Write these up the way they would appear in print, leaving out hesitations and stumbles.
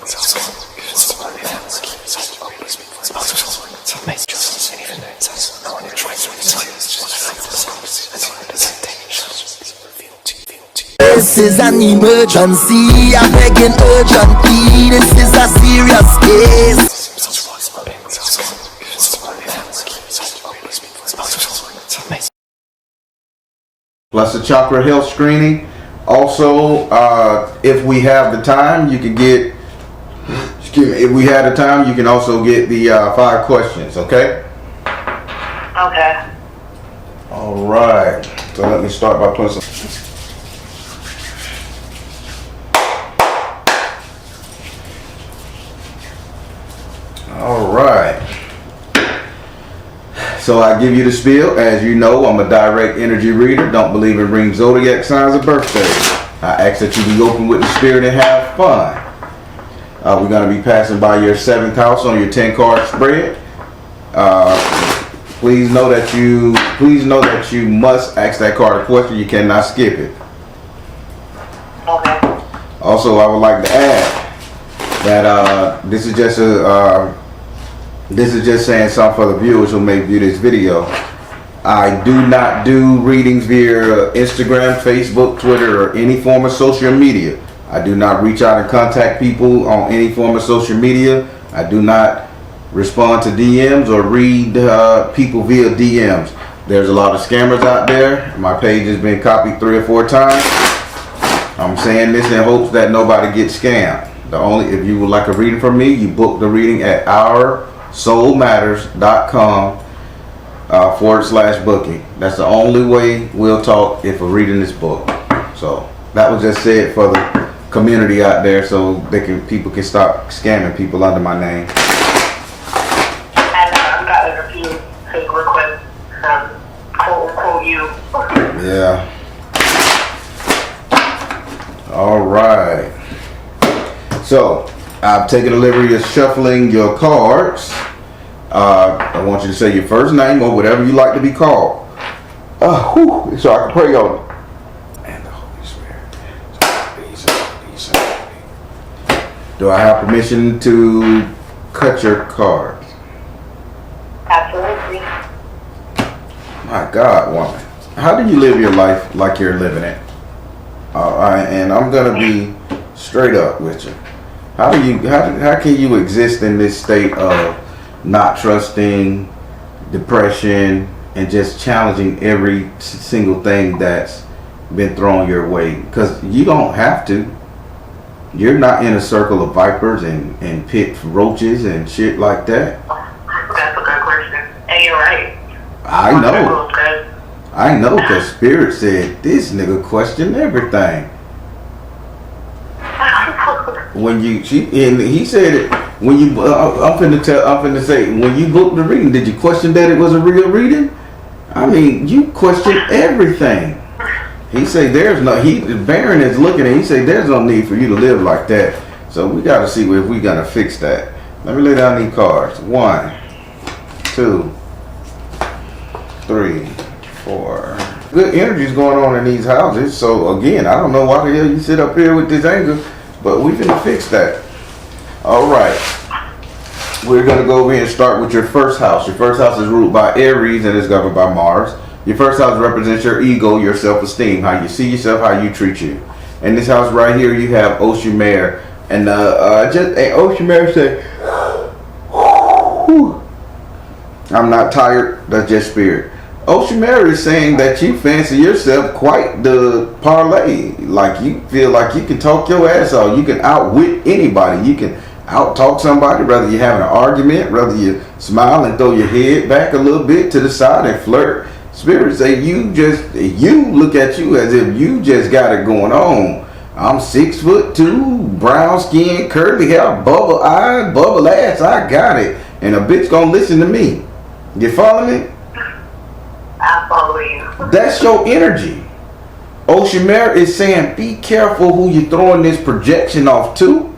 This is an emergency, I'm begging urgently. This is a serious case. Plus the chakra health screening. Also, if we have the time, you can get. If we had the time, you can also get the 5 questions. Okay. Okay. All right. So let me start by putting some. All right. So I give you the spiel. As you know, I'm a direct energy reader. Don't believe in ring zodiac signs or birthdays. I ask that you be open with the spirit and have fun. We're going to be passing by your 7th house on your 10-card spread. Please know that you must ask that card a question. You cannot skip it. Okay. Also, I would like to add that this is just saying something for the viewers who may view this video. I do not do readings via Instagram, Facebook, Twitter, or any form of social media. I do not reach out and contact people on any form of social media. I do not respond to DMs or read people via DMs. There's a lot of scammers out there. My page has been copied 3 or 4 times. I'm saying this in hopes that nobody gets scammed. If you would like a reading from me, you book the reading at S.O.L.Matters.com /booking. That's the only way we'll talk if we're reading this book. So that was just said for the community out there, so people can stop scamming people under my name. And I've gotten a few fake requests from quote you. Yeah. All right. So I've taken the liberty of shuffling your cards. I want you to say your first name or whatever you like to be called. So I can pray on it. And the Holy Spirit. Do I have permission to cut your cards? Absolutely. My God, woman. How do you live your life like you're living it? And I'm gonna be straight up with you. How can you exist in this state of not trusting, depression, and just challenging every single thing that's been thrown your way? Because you don't have to. You're not in a circle of vipers and pit roaches and shit like that. That's a good question. And you're right. I know, because Spirit said this nigga questioned everything. He said it when you. I'm finna say, when you booked the reading, did you question that it was a real reading? I mean, you questioned everything. He said Baron is looking at. He said there's no need for you to live like that. So we got to see if we gonna fix that. Let me lay down these cards. 1, 2, 3, 4. Good energy's going on in these houses. So again, I don't know why the hell you sit up here with this anger. But we can fix that. All right. We're going to go over here and start with your first house. Your first house is ruled by Aries and is governed by Mars. Your first house represents your ego, your self-esteem, how you see yourself, how you treat you. In this house right here, you have S.O.L. And S.O.L say, I'm not tired. That's just spirit. S.O.L is saying that you fancy yourself quite the parlay. Like you feel like you can talk your ass off. You can outwit anybody. You can out-talk somebody, whether you're having an argument, whether you smile and throw your head back a little bit to the side and flirt. Spirits say you look at you as if you just got it going on. I'm 6'2", brown skin, curly hair, bubble eyes, bubble ass. I got it. And a bitch gonna listen to me. You follow me? I follow you. That's your energy. S.O.L is saying be careful who you're throwing this projection off to,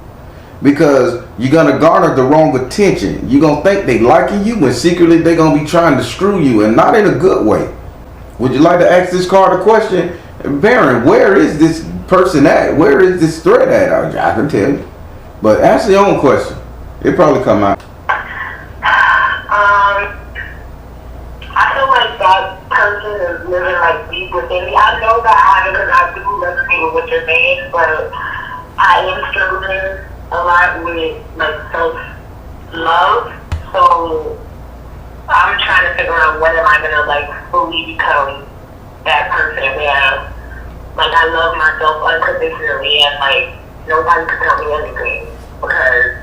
because you're going to garner the wrong attention. You're going to think they liking you when secretly they're going to be trying to screw you, and not in a good way. Would you like to ask this card a question? Baron, where is this person at? Where is this threat at? I can tell you. But answer your own question. It probably come out. I feel like that person is living like deep within me. I know that I haven't, because I do resonate with what you're saying, but I am struggling a lot with like self-love. So I'm trying to figure out when am I gonna like fully become that person where like I love myself unconditionally and like nobody can tell me anything because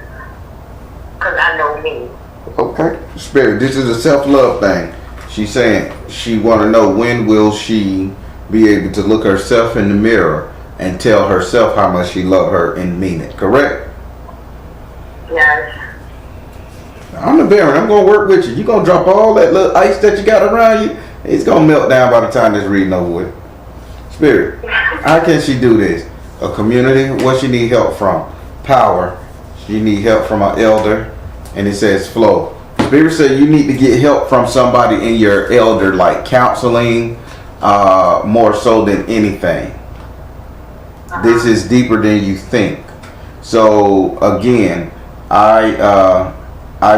I know me. Okay. Spirit, this is a self-love thing. She's saying she want to know when will she be able to look herself in the mirror and tell herself how much she love her and mean it. Correct? Yes. I'm the Baron. I'm going to work with you. You're going to drop all that little ice that you got around you. It's going to melt down by the time this reading over with. Spirit, how can she do this? A community, what she need help from? Power. She need help from an elder. And it says flow. Spirit said you need to get help from somebody in your elder, like counseling, more so than anything. This is deeper than you think. So again, I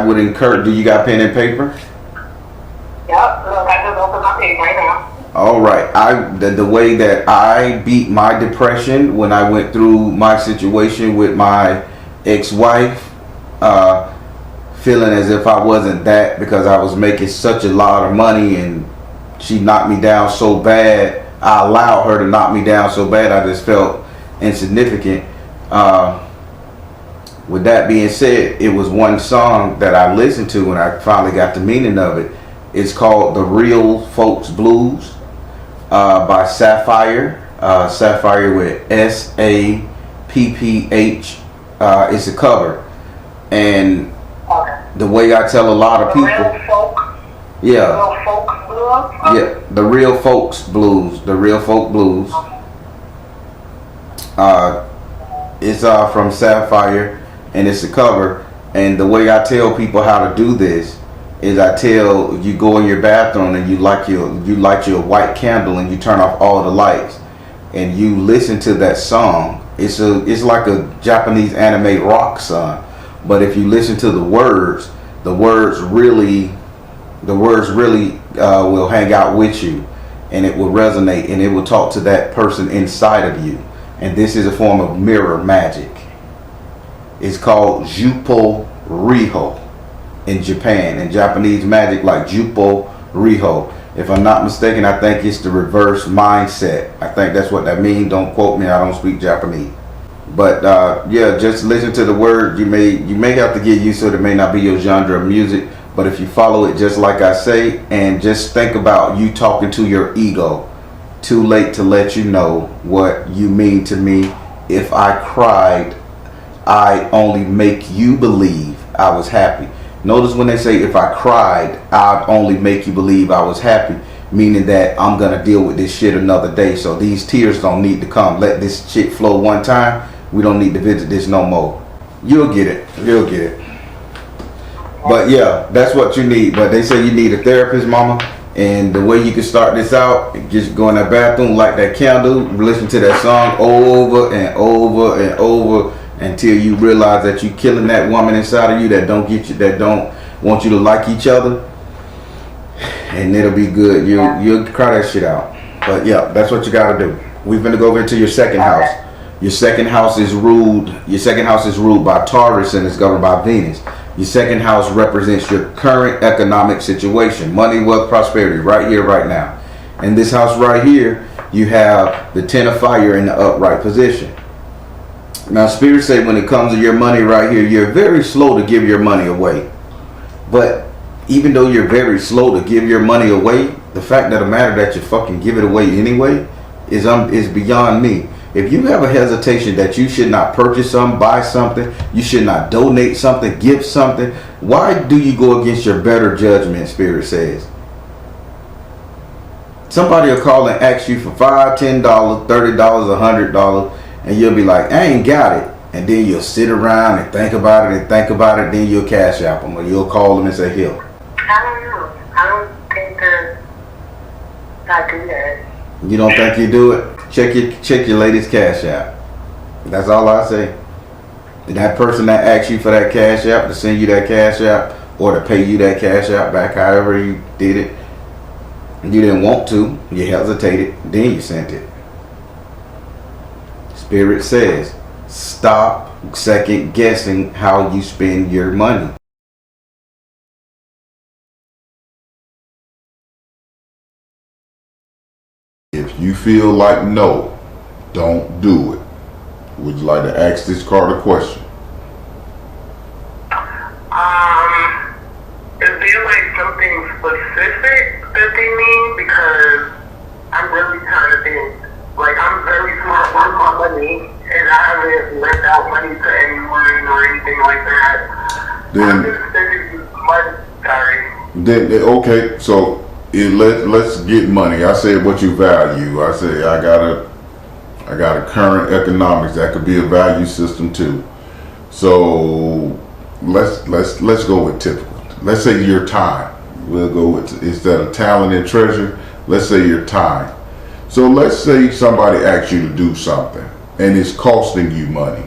would encourage. Do you got pen and paper? Yep. Look, I just opened my page right now. All right. The way that I beat my depression when I went through my situation with my ex-wife, feeling as if I wasn't that because I was making such a lot of money and she knocked me down so bad. I allowed her to knock me down so bad I just felt insignificant. With that being said, it was one song that I listened to and I finally got the meaning of it. It's called The Real Folks Blues by Sapphire. Sapphire with S.A.P.P.H. It's a cover. And the way I tell a lot of people, Real folk. yeah, Real folk blues. yeah, the Real Folks Blues, the Real Folk Blues. It's from Sapphire, and it's a cover. And the way I tell people how to do this is I tell you go in your bathroom and you light your white candle and you turn off all the lights and you listen to that song. It's like a Japanese anime rock song. But if you listen to the words really will hang out with you, and it will resonate, and it will talk to that person inside of you. And this is a form of mirror magic. It's called Jupo Riho in Japan. In Japanese magic, like Jupo Riho. If I'm not mistaken, I think it's the reverse mindset. I think that's what that means. Don't quote me. I don't speak Japanese. But yeah, just listen to the word. You may have to get used to it. It may not be your genre of music, but if you follow it just like I say, and just think about you talking to your ego. Too late to let you know what you mean to me. If I cried, I only make you believe I was happy. Notice when they say if I cried, I'd only make you believe I was happy, meaning that I'm gonna deal with this shit another day. So these tears don't need to come. Let this shit flow one time. We don't need to visit this no more. You'll get it. You'll get it. But yeah, that's what you need. But they say you need a therapist, mama. And the way you can start this out, just go in that bathroom, light that candle, listen to that song over and over and over until you realize that you're killing that woman inside of you that don't want you to like each other. And it'll be good. You'll cry that shit out. But yeah, that's what you gotta do. We're gonna go over to your second house. Your second house is ruled. Your second house is ruled by Taurus and is governed by Venus. Your second house represents your current economic situation, money, wealth, prosperity, right here, right now. In this house right here, you have the Ten of Fire in the upright position. Now, Spirit say when it comes to your money right here, you're very slow to give your money away. But even though you're very slow to give your money away, the fact of the matter that you fucking give it away anyway is beyond me. If you have a hesitation that you should not purchase something, buy something, you should not donate something, give something, why do you go against your better judgment, Spirit says? Somebody will call and ask you for $5, $10, $30, $100, and you'll be like, I ain't got it. And then you'll sit around and think about it, then you'll cash out them, or you'll call them and say, here. I don't know. I don't think that I do that. You don't think you do it? Check your latest cash out. That's all I say. That person that asked you for that cash app, to send you that cash app, or to pay you that cash app back, however you did it, you didn't want to, you hesitated, then you sent it. Spirit says, stop second guessing how you spend your money. If you feel like no, don't do it. Would you like to ask this card a question? Is there like something specific that they mean? Because I'm really trying to think. Like, I'm very smart with my money, and I haven't lent out money to anyone or anything like that. I'm just spending money. Sorry. Okay, so let's get money. I said what you value. I say I got a current economics that could be a value system too. So let's go with typical. Let's say your time. We'll go with, instead of talent and treasure, let's say your time. So let's say somebody asks you to do something and it's costing you money.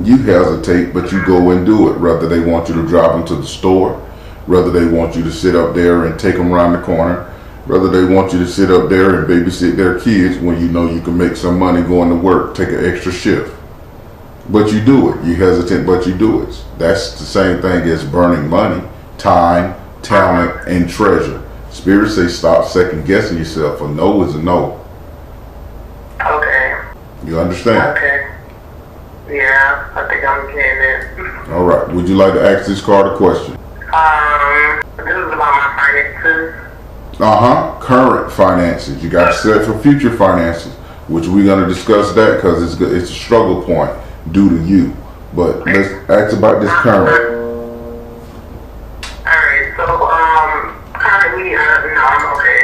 You hesitate, but you go and do it. Whether they want you to drive them to the store, whether they want you to sit up there and take them around the corner, whether they want you to sit up there and babysit their kids when you know you can make some money going to work, take an extra shift. But you do it. You hesitate, but you do it. That's the same thing as burning money, time, talent, and treasure. Spirit say stop second guessing yourself. A no is a no. Okay. You understand? Okay. Yeah, I think I'm getting it. All right. Would you like to ask this card a question? This is about my finances. Current finances. You got to set for future finances, which we're going to discuss that because it's a struggle point due to you. But let's ask about this current. Alright, so currently, no, I'm okay.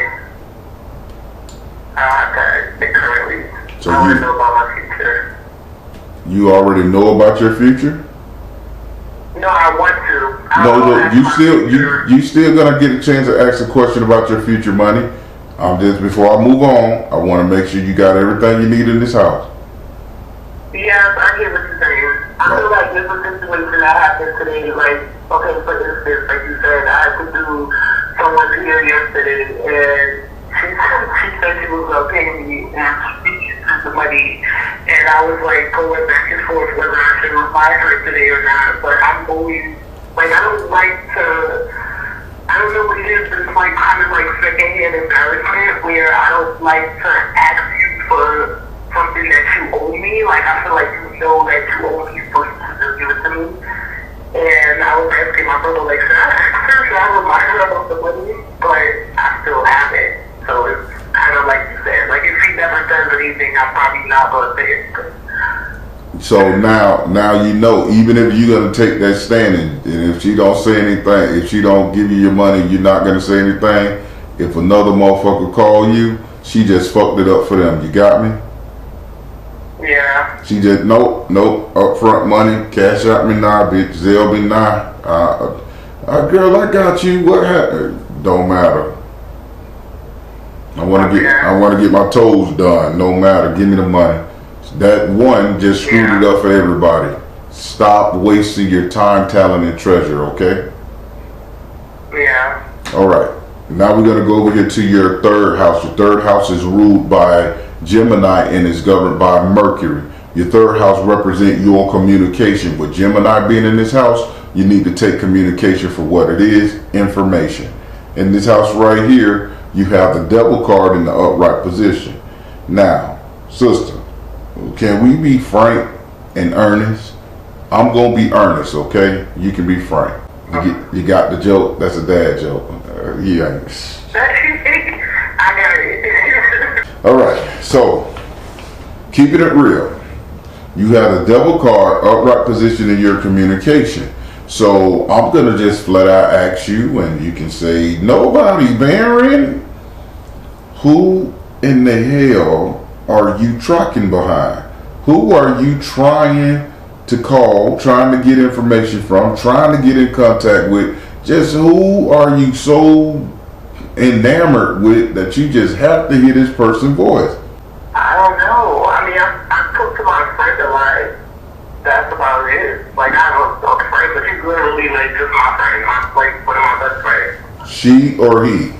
Currently, So I want to know about my future. You already know about your future? No, I want to. You still gonna get a chance to ask a question about your future money. Just before I move on, I want to make sure you got everything you need in this house. Yes, I get what you're saying. I feel like this was a situation that happened today. Like, okay, for instance, like you said, I had to do someone's hair yesterday, and she said she was gonna pay me, and she used the money, and I was like going back and forth whether I should reply her today or not. But I'm always like, I don't like to. I don't know what it is, but it's like kind of like secondhand embarrassment where I don't like to ask you for something that you owe me. Like, I feel like you know that you owe me, so you should just give it to me. And I was asking my brother, like, should I remind her about the money? But I still have it. So it's kind of like you said. Like, if she never does anything, I'm probably not going to say it. So now you know, even if you're gonna take that stand and if she don't say anything, if she don't give you your money, you're not gonna say anything. If another motherfucker call you, she just fucked it up for them. You got me? Yeah. She just nope, upfront money, cash out me now, bitch, Zell me now. Girl, I got you. What happened? Don't matter. I wanna get my toes done. No matter. Give me the money. That one just screwed it up for everybody. Stop wasting your time, talent, and treasure, okay? Yeah. All right. Now we're going to go over here to your third house. Your third house is ruled by Gemini and is governed by Mercury. Your third house represents your communication. With Gemini being in this house, you need to take communication for what it is, information. In this house right here, you have the Devil card in the upright position. Now, sister, can we be frank and earnest? I'm going to be earnest, okay? You can be frank. You got the joke? That's a dad joke. Yeah. I got it. All right, so keeping it real. You have the Devil card upright position in your communication. So I'm going to just flat out ask you, and you can say, nobody, Baron. Who in the hell are you tracking behind? Who are you trying to call, trying to get information from, trying to get in contact with? Just who are you so enamored with that you just have to hear this person's voice? I don't know. I mean, I talk to my friend a lot. That's about it. Like, I have a friend, but she's literally, like, just my friend. Like, one of my best friends. She or he?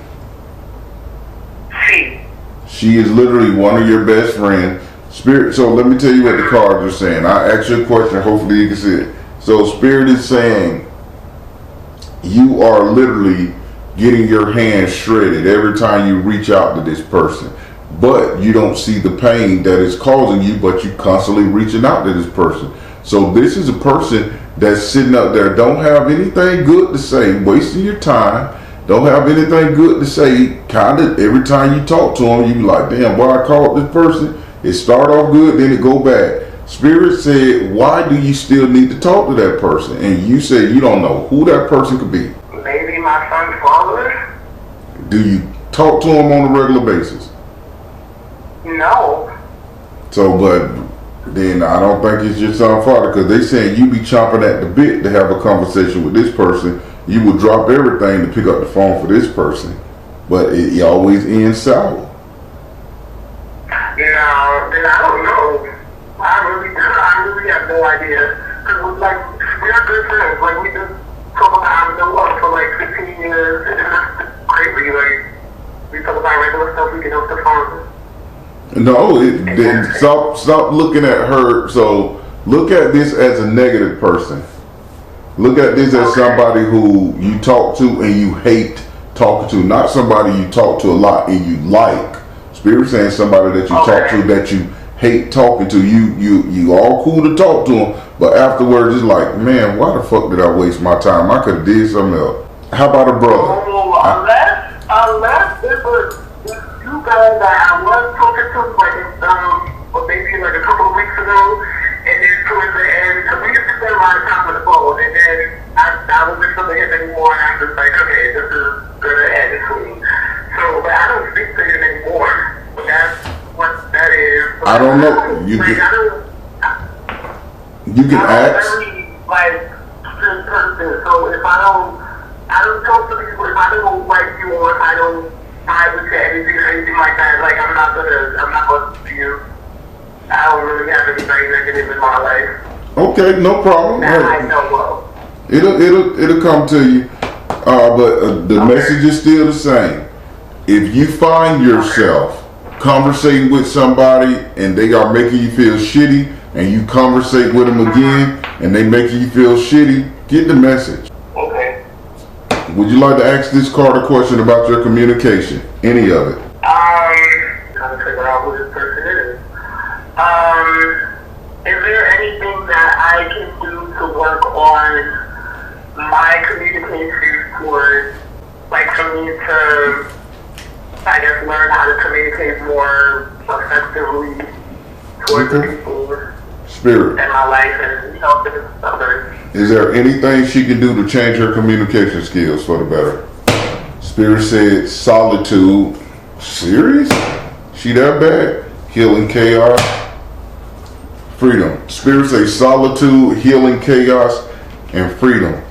She. She is literally one of your best friends. Spirit, so let me tell you what the cards are saying. I asked you a question, hopefully you can see it. So Spirit is saying you are literally getting your hands shredded every time you reach out to this person. But you don't see the pain that is causing you, but you constantly reaching out to this person. So this is a person that's sitting up there, don't have anything good to say, wasting your time, don't have anything good to say. Kind of every time you talk to them, you be like, damn, boy, I called this person. It start off good, then it go bad. Spirit said, why do you still need to talk to that person? And you said you don't know who that person could be. Maybe my son's father? Do you talk to him on a regular basis? No. So, but then I don't think it's your son's father, because they saying you be chomping at the bit to have a conversation with this person. You would drop everything to pick up the phone for this person, but it always ends sour. No, then I don't know. I really have no idea. Because, like, we're good friends. Like, we just talk about how we know what for, like, 15 years. And it's crazy. Like, we talk about regular stuff, we get off the phone. No, then stop looking at her. So look at this as a negative person. Look at this as somebody who you talk to and you hate talking to, not somebody you talk to a lot and you like. Spirit saying somebody that you talk to that you hate talking to. You all cool to talk to them, but afterwards it's like, man, why the fuck did I waste my time? I could have did something else. How about a brother? Unless it was you guys that I was talking to, like, or maybe like a couple of weeks ago, and then towards the end, because we used to spend a lot of time on the phone, and then I wasn't feeling him anymore, and I was just like, okay, this is gonna end soon. So, but I don't speak to him anymore. But that's what that is. But I don't know. You can ask. Very, like, strict person. So if I don't talk to people. If I don't like you or I don't vibe with anything like that, like I'm not gonna speak to you. I don't really have anything negative in my life. Okay, no problem. That I know well. It'll come to you. But the message is still the same. If you find yourself conversating with somebody and they are making you feel shitty, and you conversate with them again and they making you feel shitty, get the message. Okay. Would you like to ask this card a question about your communication? Any of it? Trying to figure out who this person is. Is there anything that I can do to work on my communication towards, like, for me to, I guess, learn how to communicate more effectively towards the people Spirit. in my life and helping others? Is there anything she can do to change her communication skills for the better? Spirit said solitude. Serious? She that bad? Healing chaos. Freedom. Spirit say solitude, healing chaos, and freedom.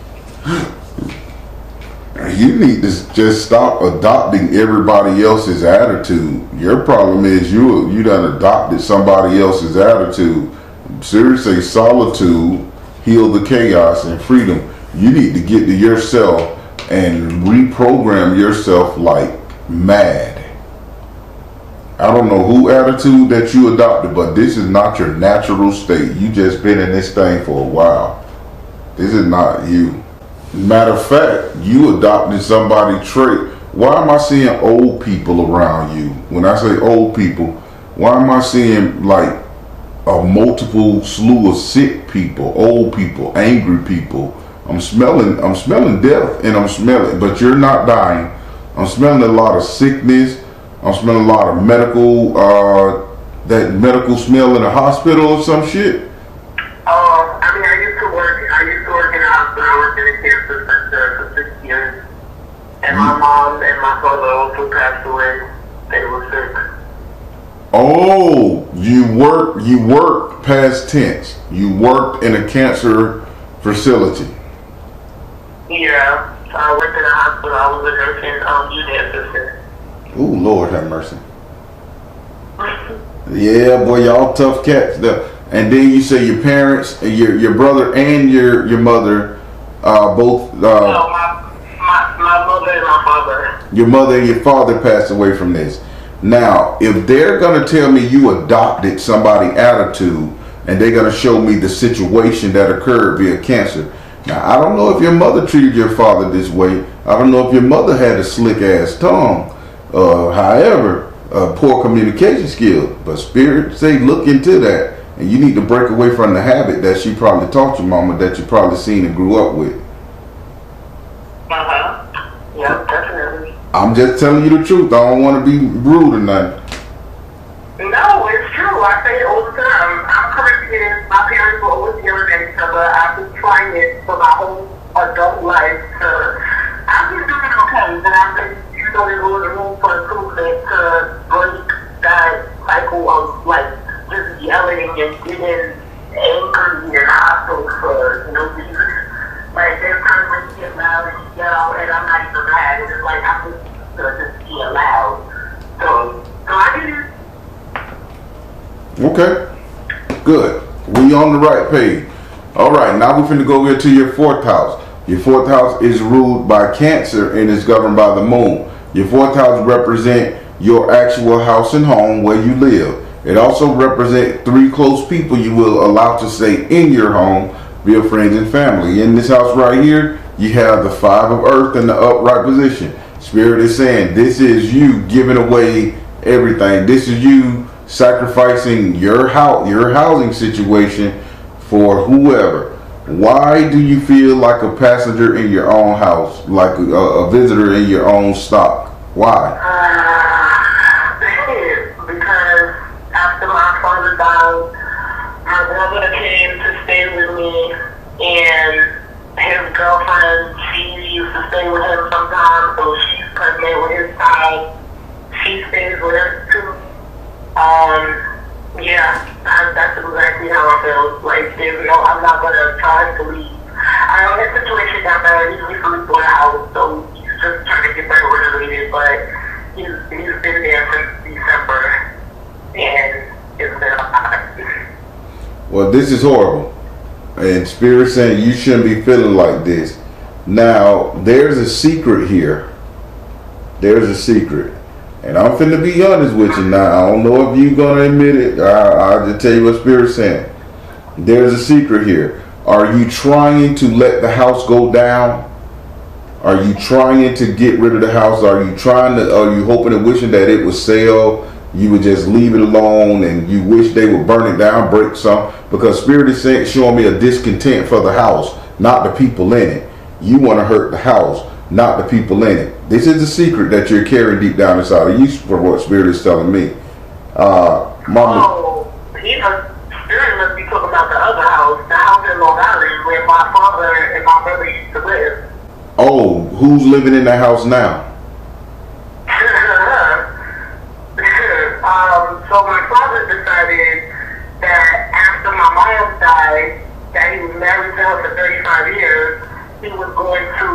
You need to just stop adopting everybody else's attitude. Your problem is you done adopted somebody else's attitude. Seriously, solitude, heal the chaos, and freedom. You need to get to yourself and reprogram yourself like mad. I don't know who attitude that you adopted, but this is not your natural state. You just been in this thing for a while. This is not you. Matter of fact, you adopted somebody's trait. Why am I seeing old people around you? When I say old people, why am I seeing like a multiple slew of sick people, old people, angry people? I'm smelling death, and but you're not dying. I'm smelling a lot of sickness. I'm smelling a lot of medical, that medical smell in a hospital or some shit. I mean, I used to work in a hospital. I worked in a cancer center for 6 years. And my mom and my brother also passed away. They were sick. Oh, you worked past tense. You worked in a cancer facility. Yeah, I worked in a hospital. I was a nursing unit assistant. Ooh, Lord have mercy. Yeah, boy, y'all tough cats. And then you say your parents, your brother and your mother, both. No, my mother and my father. Your mother and your father passed away from this. Now, if they're gonna tell me you adopted somebody's attitude, and they're gonna show me the situation that occurred via cancer. Now, I don't know if your mother treated your father this way. I don't know if your mother had a slick ass tongue. However, poor communication skills. But Spirit say look into that. And you need to break away from the habit that she probably taught your mama, that you probably seen and grew up with. Yeah, definitely. I'm just telling you the truth. I don't want to be rude or nothing. No, it's true. I say it all the time. I'm Caribbean. My parents were always yelling at each other. I've been trying it for my whole adult life. I've been doing okay, but I think there's always room for improvement to break that cycle of like just yelling and getting angry and hostile for no reason. Like there's times when you get loud and you yell, and I'm not even mad. It's just like I'm just being loud. So I did. Okay, good. We on the right page. All right, now we're finna go into your fourth house. Your fourth house is ruled by Cancer and is governed by the moon. Your fourth house represent your actual house and home where you live. It also represents 3 close people you will allow to stay in your home via friends and family. In this house right here, you have the 5 of Earth in the upright position. Spirit is saying this is you giving away everything. This is you sacrificing your housing situation for whoever. Why do you feel like a passenger in your own house, like a visitor in your own stock? Why? Because after my father died, my brother came to stay with me, and his girlfriend, she used to stay with him sometimes, so she's pregnant with his child. She stays with us too. Yeah, that's exactly how I feel. Like, I'm not gonna try to leave. I know his situation got better. He's recently bought a house, so he's just trying to get that renovated. But he's been there since December, and it's been a lot. Well, this is horrible, and Spirit saying you shouldn't be feeling like this. Now, there's a secret here. There's a secret. And I'm finna be honest with you now. I don't know if you're gonna admit it. I'll just tell you what Spirit's saying. There's a secret here. Are you trying to let the house go down? Are you trying to get rid of the house? Are you hoping and wishing that it would sell? You would just leave it alone and you wish they would burn it down, break some? Because Spirit is showing me a discontent for the house, not the people in it. You want to hurt the house, not the people in it. This is the secret that you're carrying deep down inside of you, for what Spirit is telling me. Mama. Spirit must be talking about the other house, the house in Long Island where my father and my brother used to live. Oh, who's living in that house now? So my father decided that after my mom died, that he was married to her for 35 years, he was going to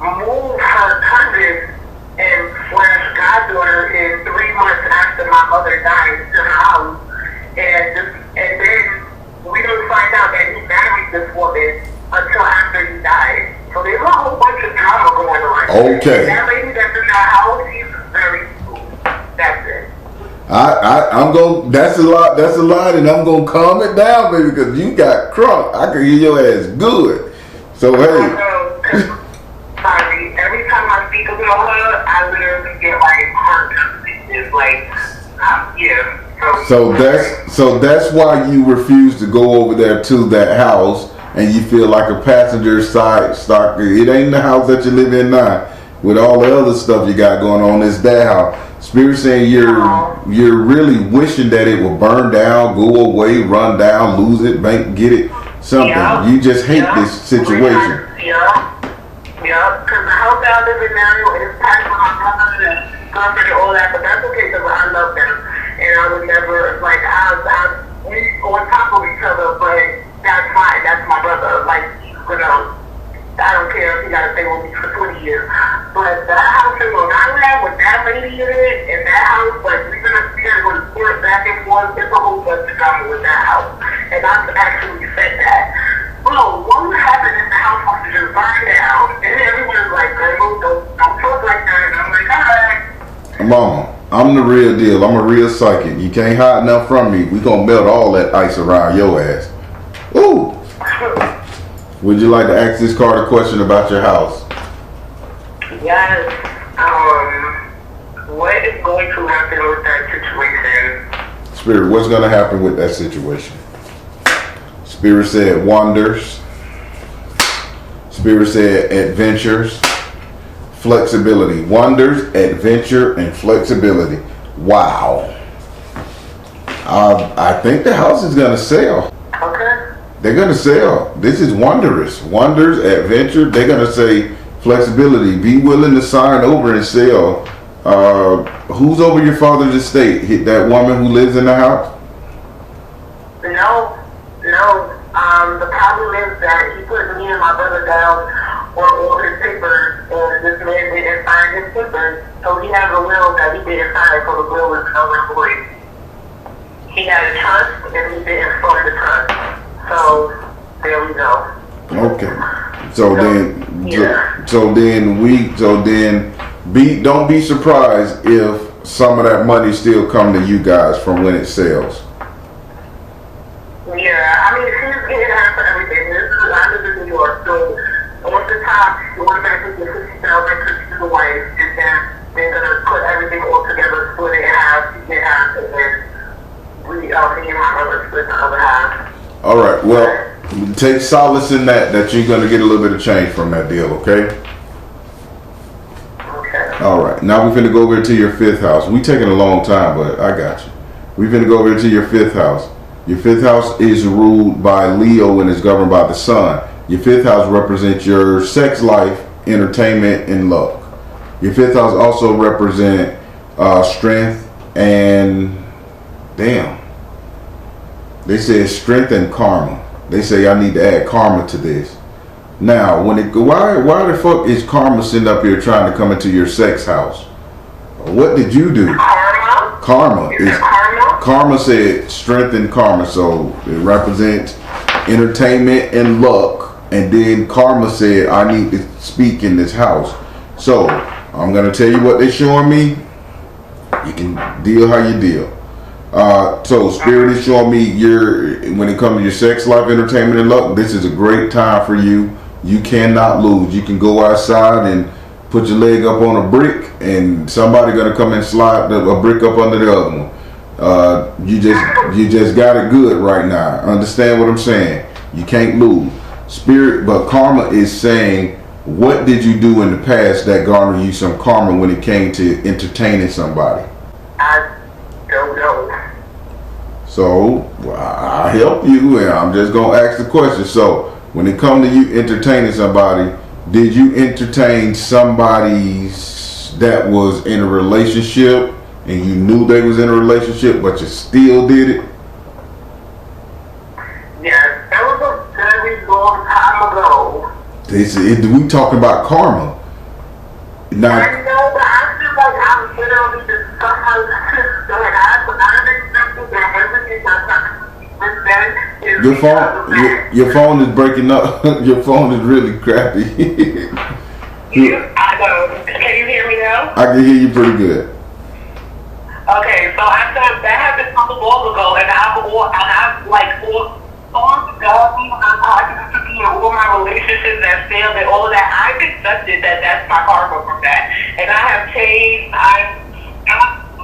move her cousin and / goddaughter in 3 months after my mother died to her house. And then we didn't find out that he married this woman until after he died. So there's a whole bunch of drama going on. Okay. And that lady that's in that house, she's very cool. That's it. I'm going. That's a lot, and I'm gonna calm it down, baby, because you got crunk. I can hear your ass good. So hey. Sorry, every time I speak about her, I literally get like heart. It's like, yeah. So that's why you refuse to go over there to that house, and you feel like a passenger side stock. It ain't the house that you live in now. With all the other stuff you got going on, it's that house. Spirit saying you're really wishing that it will burn down, go away, run down, lose it, get it, something. Yeah. You just hate this situation. Yeah, because the house that I live in now is packed with my brother and girlfriend and all that, but that's okay because I love them. And I would never, like, we on top of each other, but that's fine. That's my brother. Like, I don't care if he got to stay with me for 20 years. But that house in Long Island with that lady in it, and that house, like, we gotta go to court back and forth. It's a whole bunch of drama with that house. And I've actually said that. Bro, what would happen if the house was to just burn down? And everyone's like, girl, don't talk like that. And I'm like, alright. Mama, I'm the real deal. I'm a real psychic. You can't hide nothing from me. We gonna melt all that ice around your ass. Ooh. Would you like to ask this card a question about your house? Yes. What is going to happen with that situation? Spirit, what's gonna happen with that situation? Spirit said wonders. Spirit said adventures. Flexibility. Wonders, adventure, and flexibility. Wow. I think the house is gonna sell. Okay. They're gonna sell. This is wondrous. Wonders, adventure. They're gonna say flexibility. Be willing to sign over and sell. Who's over your father's estate? That woman who lives in the house? No. The problem is that he put me and my brother down on all his papers, and this man didn't sign his papers. So he has a will that he didn't sign, so the will is null and void. He had a trust, and he didn't sign the trust. So there we go. Okay. So don't be surprised if some of that money still come to you guys from when it sells. Yeah, I mean, she's getting half for everything. I live in New York, so on the top, you automatically get 50,000 because she's the wife, and then they're gonna put everything all together, split it in half, you get half, and then me and my brother split the other half. All right. Well, take solace in that you're gonna get a little bit of change from that deal. Okay. Okay. All right. Now we're gonna go over to your fifth house. We taking a long time, but I got you. We're gonna go over to your fifth house. Your fifth house is ruled by Leo and is governed by the sun. Your fifth house represents your sex life, entertainment, and luck. Your fifth house also represents strength and they say strength and karma. They say I need to add karma to this. Now, why the fuck is karma sitting up here trying to come into your sex house? What did you do? Karma is karma said strength and karma, so it represents entertainment and luck. And then karma said I need to speak in this house. So I'm gonna tell you what they're showing me. You can deal how you deal. So spirit is showing me when it comes to your sex life, entertainment, and luck, this is a great time for you. You cannot lose. You can go outside and put your leg up on a brick, and somebody gonna come and slide a brick up under the other one. You just got it good right now. Understand what I'm saying? You can't lose. Spirit, but karma is saying, what did you do in the past that garnered you some karma when it came to entertaining somebody? I don't know. So I help you, and I'm just gonna ask the question. So when it comes to you entertaining somebody, did you entertain somebody that was in a relationship and you knew they was in a relationship, but you still did it? Yes, that was a very long time ago. We talking about karma. Now, I know, but I feel like I'm literally just somehow like I expected that everything that's happening is your phone is breaking up. Your phone is really crappy. I know. Can you hear me now? I can hear you pretty good. Okay, so I said that happened a couple balls ago, and I've like all the God, I'm talking to me and all my relationships that failed and all of that. I've accepted that that's my karma from that, and I have changed. I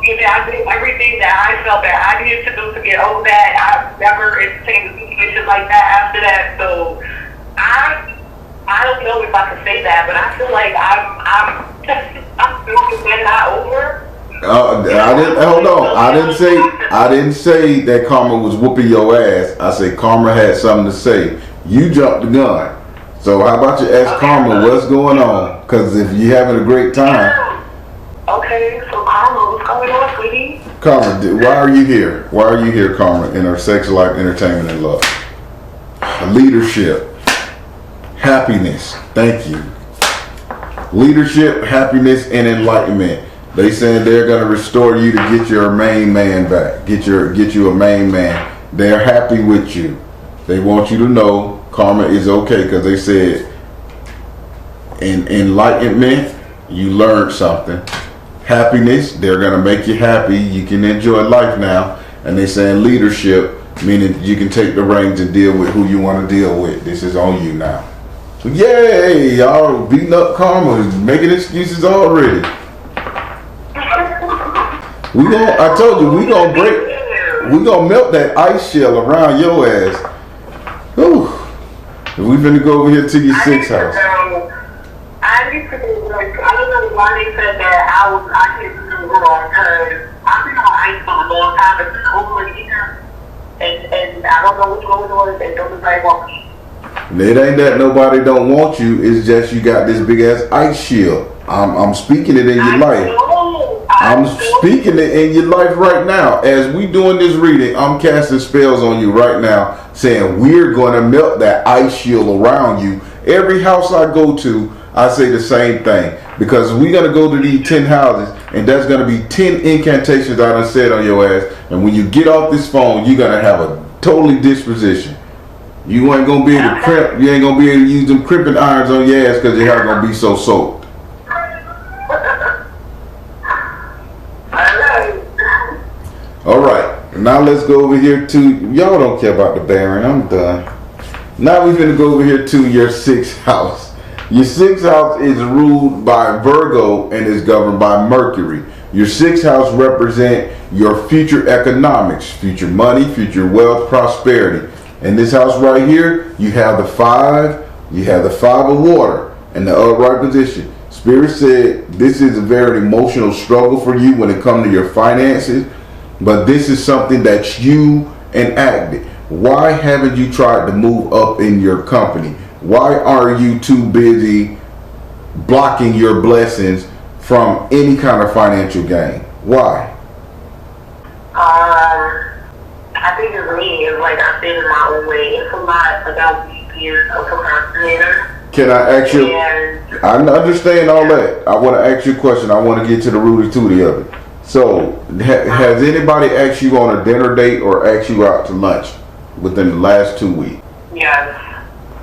did everything that I felt that I needed to do to get over that. I've never entertained a situation like that after that. So I don't know if I can say that, but I feel like I'm still not over. I didn't say that karma was whooping your ass. I said karma had something to say. You jumped the gun. So how about you ask karma what's going on? Because if you're having a great time. Okay, so karma, what's going on, sweetie? Karma, why are you here? Why are you here, karma, in our sex life, entertainment, and love? Leadership. Happiness. Thank you. Leadership, happiness, and enlightenment. They saying they're gonna restore you to get your main man back. Get you a main man. They're happy with you. They want you to know karma is okay because they said in enlightenment you learned something. Happiness, they're gonna make you happy. You can enjoy life now. And they saying leadership, meaning you can take the reins and deal with who you want to deal with. This is on you now. So yay, y'all beating up karma, making excuses already. I told you, we gonna melt that ice shell around your ass. Whew. We finna go over here to your 6th house. I need to be like, I don't know why they said that I can't do wrong, because I've been on ice for a long time, it's been over a year, and I don't know what's going on, and nobody wants me. It ain't that nobody don't want you, it's just you got this big ass ice shield. I'm speaking it in your life. I'm speaking it in your life right now. As we doing this reading, I'm casting spells on you right now, saying we're going to melt that ice shield around you. Every house I go to, I say the same thing. Because we're going to go to these 10 houses, and that's going to be 10 incantations I done said on your ass. And when you get off this phone, you're going to have a totally disposition. You ain't going to be able to crimp. You ain't going to be able to use them crimping irons on your ass because your hair going to be so soaked. All right, now let's go over here to, y'all don't care about the Baron, I'm done. Now we're going to go over here to your 6th house. Your 6th house is ruled by Virgo and is governed by Mercury. Your 6th house represents your future economics, future money, future wealth, prosperity. In this house right here, you have the 5 of water in the upright position. Spirit said this is a very emotional struggle for you when it comes to your finances. But this is something that you enacted. Why haven't you tried to move up in your company? Why are you too busy blocking your blessings from any kind of financial gain? Why? I think it's me. It's like I've been in my own way. It's a lot about years of procrastinator. Can I ask you? I understand all that. I want to ask you a question. I want to get to the rooty tooty of it. So, has anybody asked you on a dinner date or asked you out to lunch within the last 2 weeks? Yes.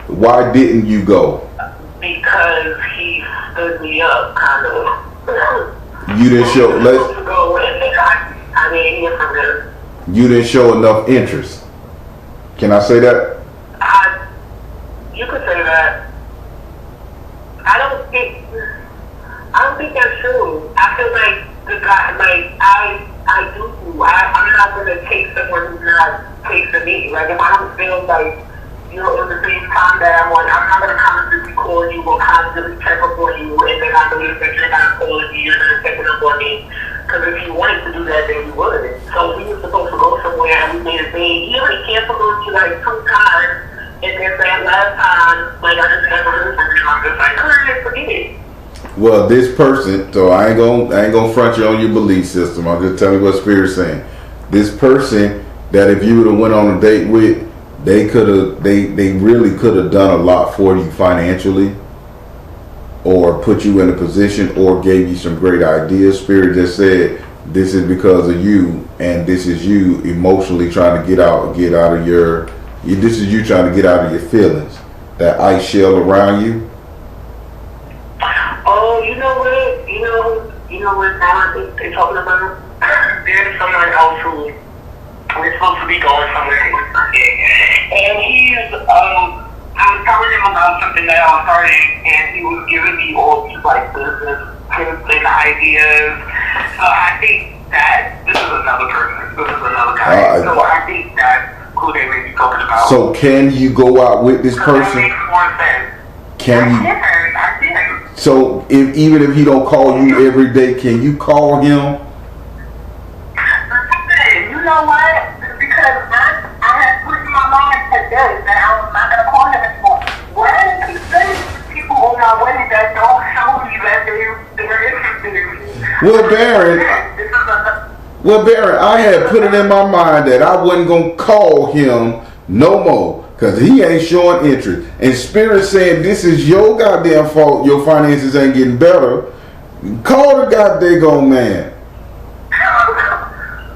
Why didn't you go? Because he stood me up, kind of. You didn't show. I didn't hear from him. You didn't show enough interest. Can I say that? You could say that. I don't think that's true. I feel like the guy, like I'm not gonna take someone who's not tasting me. Like if I don't feel like you're in the same time that I'm on, I'm not gonna constantly call you or constantly check up on you, and then I believe that you're not calling me, you're not checking up on me. Because if you wanted to do that, then you would. So we were supposed to go somewhere, and we made a thing. He only canceled on you like 2 times, and then that last time, like I just never heard from him. I'm just like, alright, forget it. Well, this person, so I ain't gonna front you on your belief system. I'm just telling you what Spirit's saying. This person that if you would have went on a date with, they really could have done a lot for you financially, or put you in a position, or gave you some great ideas. Spirit just said this is because of you, and this is you emotionally trying to get out of your. This is you trying to get out of your feelings. That ice shell around you. Oh, you know what? You know what? Now I think they're talking about. There's someone else who we're supposed to be going somewhere on Sunday, and he's I was telling him about something that I was starting, and he was giving me all these like business tips and ideas. So I think that this is another person. This is another guy. So I think that's who they may be talking about. So can you go out with this person? That makes more sense. Can you? I did. So even if he don't call you every day, can you call him? You know what? Because I had put in my mind today that I was not going to call him anymore. Why do you say people on my way that don't show me that they're interested in me? Well, Baron, I had put it in my mind that I wasn't going to call him no more. Because he ain't showing interest. And Spirit saying this is your goddamn fault. Your finances ain't getting better. Call the goddamn man. Oh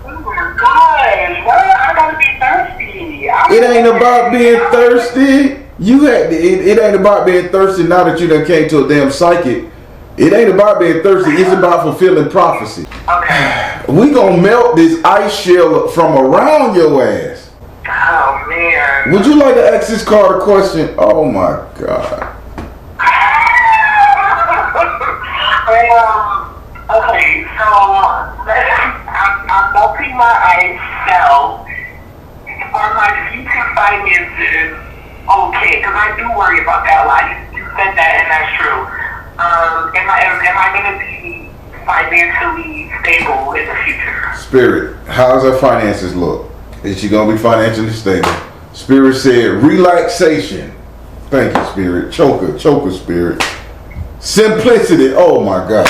my God. Why I gotta be thirsty? It ain't about being thirsty. It ain't about being thirsty now that you done came to a damn psychic. It ain't about being thirsty. It's about fulfilling prophecy. Okay. We gonna melt this ice shell from around your ass. Oh man. Would you like to ask this card a question? Oh my God. Okay, so I'm melting my ice now. Are my future finances okay? Because I do worry about that a lot. You said that, and that's true. Am I going to be financially stable in the future? Spirit, how's her finances look? Is she gonna be financially stable? Spirit said relaxation. Thank you, Spirit. Choker, Spirit. Simplicity. Oh my God.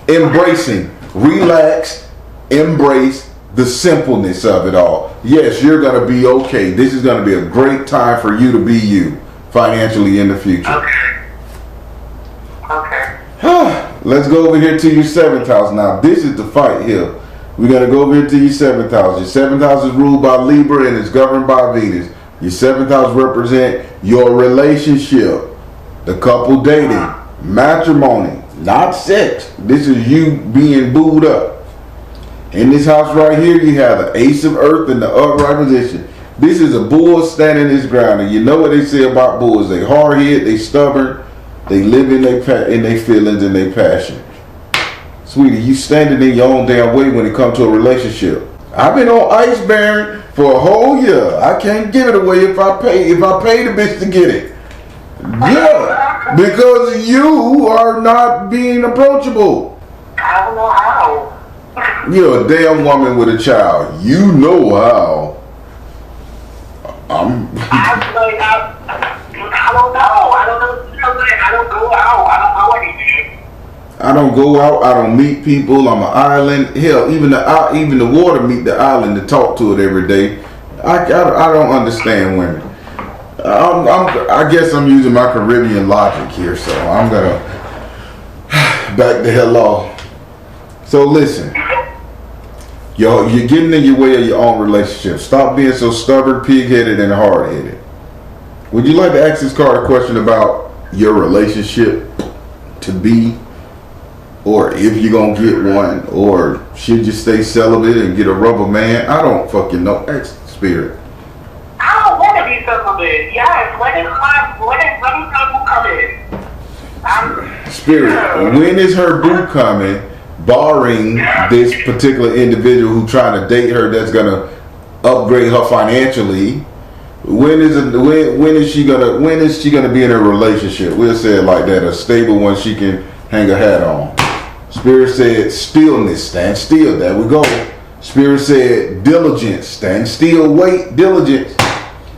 Embracing. Relax. Embrace the simpleness of it all. Yes, you're gonna be okay. This is gonna be a great time for you to be you financially in the future. Okay. Let's go over here to your 7th house now. This is the fight here. We're going to go over here to your 7th house. Your 7th house is ruled by Libra and it's governed by Venus. Your 7th house represents your relationship, the couple dating, matrimony, not sex. This is you being booed up. In this house right here, you have the Ace of Earth in the upright position. This is a bull standing his ground. And you know what they say about bulls. They hard-headed, they stubborn, they live in their feelings and their passion. Sweetie, you standing in your own damn way when it comes to a relationship. I've been on ice bearing for a whole year. I can't give it away if I pay the bitch to get it. Yeah, because you are not being approachable. I don't know how. You're a damn woman with a child. You know how. I don't know. I don't know. I don't go out. I don't know anything. I don't go out. I don't meet people. I'm an island. Hell, even the water meet the island to talk to it every day. I don't understand women. I guess I'm using my Caribbean logic here, so I'm gonna back the hell off. So listen, you're getting in your way of your own relationship. Stop being so stubborn, pig-headed, and hard-headed. Would you like to ask this card a question about your relationship to be? Or if you're going to get one, or should you stay celibate and get a rubber man? I don't fucking know. Ex Spirit. I don't want to be celibate. Yes, when is my boo coming? Spirit, when is her boo coming, barring this particular individual who trying to date her that's going to upgrade her financially? When is she gonna be in a relationship? We'll say it like that, a stable one she can hang a hat on. Spirit said stillness, stand still. There we go. Spirit said diligence, stand still, wait, diligence.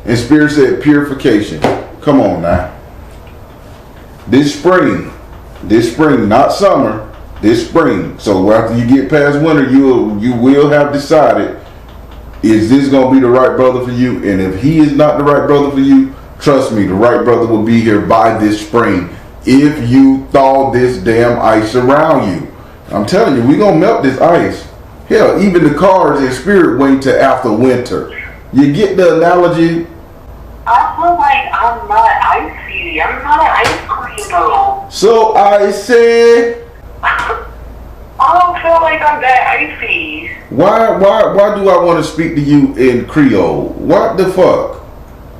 And Spirit said purification. Come on now. This spring, not summer, this spring. So after you get past winter, you will have decided, is this going to be the right brother for you? And if he is not the right brother for you, trust me, the right brother will be here by this spring. If you thaw this damn ice around you. I'm telling you, we're going to melt this ice. Hell, even the cards in Spirit wait till after winter. You get the analogy? I feel like I'm not icy. I'm not an ice cream though. So I said... I don't feel like I'm that icy. Why do I want to speak to you in Creole? What the fuck?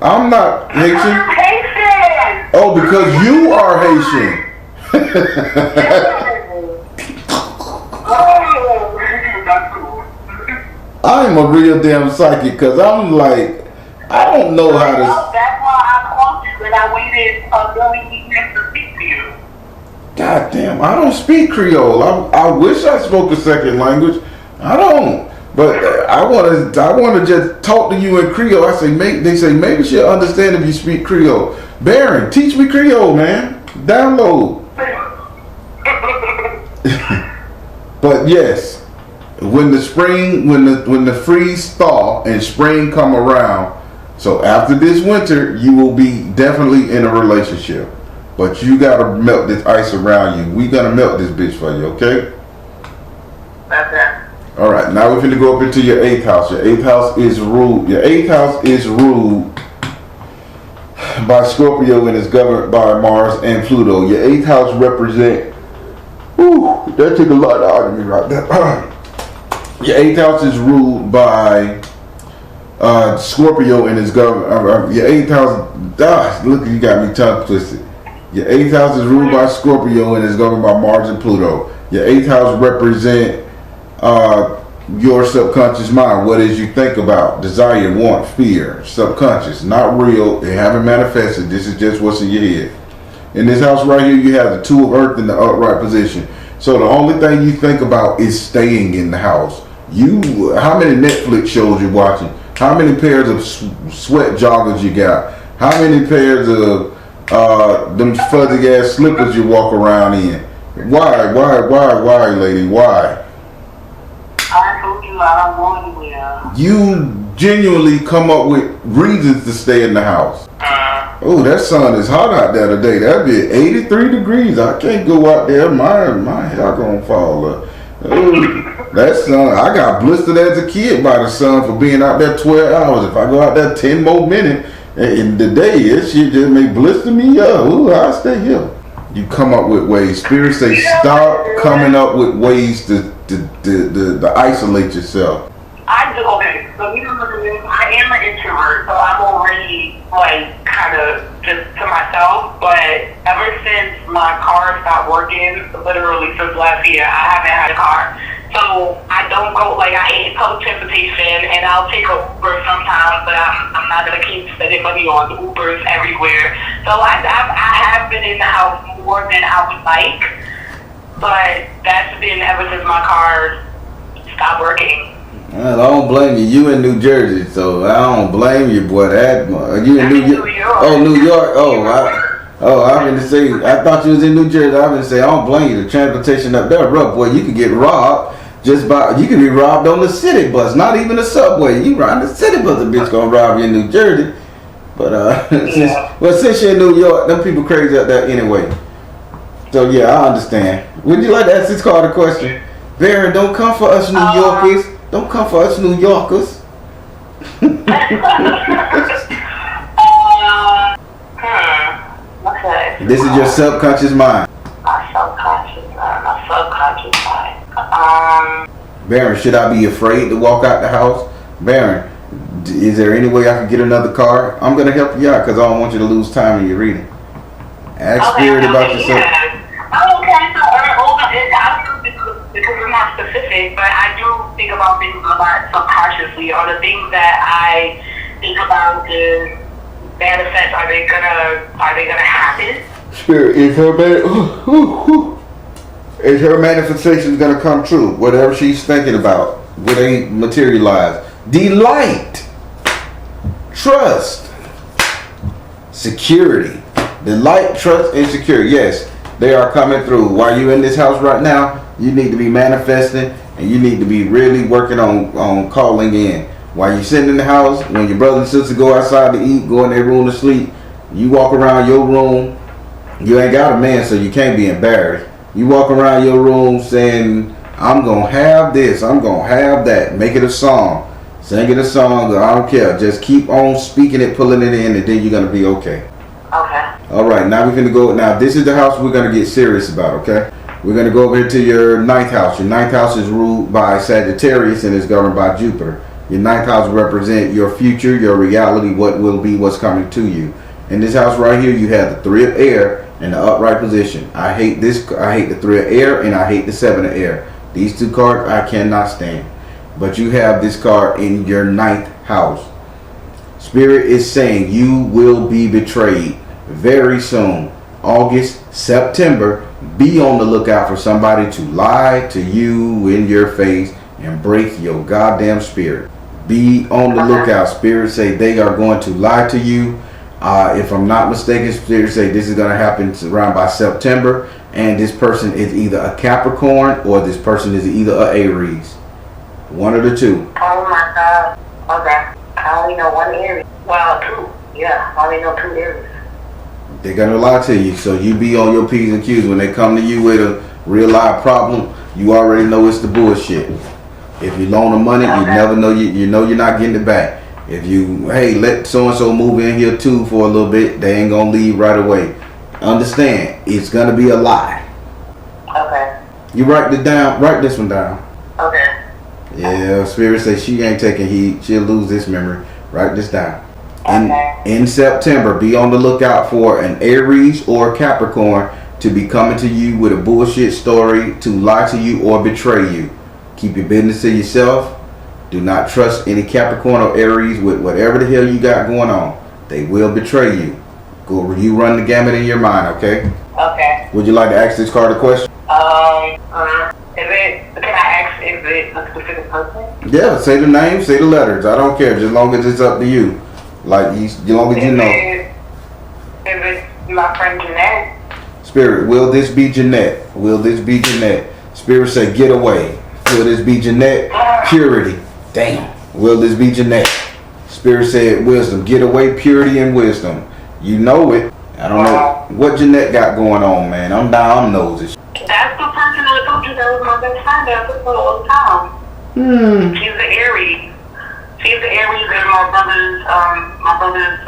I'm not Haitian. I'm Haitian. Oh, because you are Haitian. Oh, that's cool. I'm a real damn psychic because I'm like, I don't know how to... That's why I called you and I waited a million years to speak to you. God damn, I don't speak Creole. I wish I spoke a second language. I don't. But I want to just talk to you in Creole. They say maybe she'll understand if you speak Creole. Baron, teach me Creole, man. Download. But yes, when the spring, when the freeze thaw and spring come around, So after this winter, you will be definitely in a relationship. But you gotta melt this ice around you. We gonna melt this bitch for you, okay? Okay. Alright, now we're gonna go up into your 8th house. Your 8th house is ruled. Your 8th house is ruled by Scorpio and is governed by Mars and Pluto. Your 8th house represent. Whew, that took a lot out of me right there. Your 8th house is ruled by Scorpio and is governed. Your 8th house. Look, you got me tongue twisted. Your 8th house is ruled by Scorpio and is governed by Mars and Pluto. Your 8th house represent your subconscious mind. What is you think about, desire, want, fear, subconscious, not real. They haven't manifested. This is just what's in your head. In this house right here, you have the 2 of Earth in the upright position. So the only thing you think about is staying in the house. How many Netflix shows you watching? How many pairs of sweat joggers you got? How many pairs of them fuzzy ass slippers you walk around in? Why, lady? Why? I told you I don't want anywhere. You genuinely come up with reasons to stay in the house. Oh, that sun is hot out there today. That'd be 83 degrees. I can't go out there. My hair gonna fall up. That sun, I got blistered as a kid by the sun for being out there 12 hours. If I go out there 10 more minutes in the day, it shit just may blister me up. Ooh, I stay here. You come up with ways. Spirit say stop coming up with ways to isolate yourself. I do, okay, so you know what it is? I am an introvert, so I'm already, like, kind of just to myself, but ever since my car stopped working, literally since last year, I haven't had a car. So I don't go, like, I hate public transportation, and I'll take an Uber sometimes, but I'm not going to keep spending money on Ubers everywhere. So I have been in the house more than I would like, but that's been ever since my car stopped working. Well, I don't blame you. You in New Jersey, so I don't blame you, boy. You in New York? Oh, New York. I'm going to say. I thought you was in New Jersey. I'm going to say I don't blame you. The transportation up there, rough, boy. You could get robbed you could be robbed on the city bus, not even the subway. You ride the city bus, the bitch gonna rob you in New Jersey. But since you're in New York, them people crazy out there anyway. So yeah, I understand. Would you like to ask this card a question? Baron, don't come for us New Yorkers. Don't come for us New Yorkers. Okay. This is your subconscious mind. My subconscious mind. Baron, should I be afraid to walk out the house? Baron, is there any way I can get another car? I'm going to help you out because I don't want you to lose time in your reading. Ask Spirit about yourself. Yeah. Oh, okay. So, I don't know because it's not specific, but I do think about things a lot subconsciously. Or the things that I think about is manifest. Are they gonna happen? Spirit, is her manifestation gonna come true? Whatever she's thinking about, will they materialize? Delight, trust, security. Delight, trust, and security. Yes, they are coming through. While you're in this house right now, you need to be manifesting, and you need to be really working on calling in. While you're sitting in the house, when your brother and sister go outside to eat, go in their room to sleep, you walk around your room. You ain't got a man, so you can't be embarrassed. You walk around your room saying, I'm going to have this, I'm going to have that. Make it a song. Sing it a song, I don't care. Just keep on speaking it, pulling it in, and then you're going to be okay. Okay. All right, now we're going to go. Now, this is the house we're going to get serious about, okay? We're going to go over here to your 9th house. Your 9th house is ruled by Sagittarius and is governed by Jupiter. Your 9th house represents your future, your reality, what will be, what's coming to you. In this house right here, you have the 3 of air in the upright position. I hate this. I hate the 3 of air and I hate the 7 of air. These 2 cards I cannot stand. But you have this card in your 9th house. Spirit is saying you will be betrayed very soon. August, September. Be on the lookout for somebody to lie to you in your face and break your goddamn spirit. Be on the lookout. Spirit say they are going to lie to you. If I'm not mistaken, Spirit say this is going to happen around by September, and this person is either a Capricorn or this person is either a Aries. One of the 2. Oh my God. Okay. I only know one Aries. Well, 2. Yeah, I only know 2 Aries. They're gonna lie to you, so you be on your P's and Q's when they come to you with a real live problem. You already know it's the bullshit. If you loan them money, you never know you know you're not getting it back. If you let so and so move in here too for a little bit, they ain't gonna leave right away. Understand, it's gonna be a lie. Okay. You write it down. Write this one down. Okay. Yeah, Spirit says she ain't taking heed. She'll lose this memory. Write this down. Okay. In September, be on the lookout for an Aries or Capricorn to be coming to you with a bullshit story, to lie to you or betray you. Keep your business to yourself. Do not trust any Capricorn or Aries with whatever the hell you got going on. They will betray you. You run the gamut in your mind, okay? Okay. Would you like to ask this card a question? Can I ask, is it a specific person? Yeah, say the name, say the letters. I don't care, just long as it's up to you. Like, as long as you know. Is it my friend Jeanette? Spirit, will this be Jeanette? Will this be Jeanette? Spirit say, get away. Will this be Jeanette? Purity. Damn. Will this be Jeanette? Spirit said, wisdom. Get away, purity and wisdom. You know it. I don't know what Jeanette got going on, man. I'm down, I'm nosy. That's the person I told you that was my best friend that I took for all the time. She's the Aries. She's the Aries and my brother's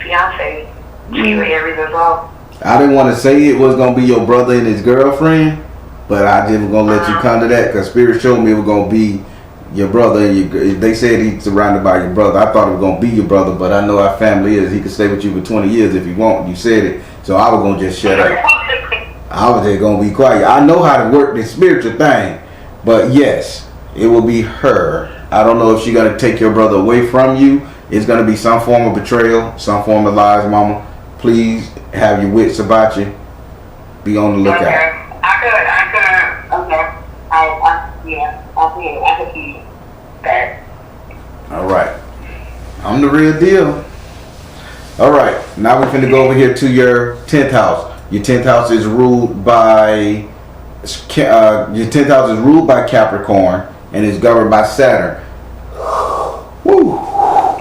fiance. She's the Aries as well. I didn't want to say it was going to be your brother and his girlfriend, but I didn't going to let you come to that because Spirit showed me it was going to be your brother. And they said he's surrounded by your brother. I thought it was going to be your brother, but I know how family is. He could stay with you for 20 years if you want. You said it. So I was going to just shut up. I was just going to be quiet. I know how to work this spiritual thing, but yes, it will be her. I don't know if she's going to take your brother away from you. It's going to be some form of betrayal, some form of lies, mama. Please have your wits about you. Be on the lookout. Okay. I could see that. All right. I'm the real deal. All right. Now we're finna go over here to your 10th house. Your 10th house is ruled by Capricorn and is governed by Saturn. Woo.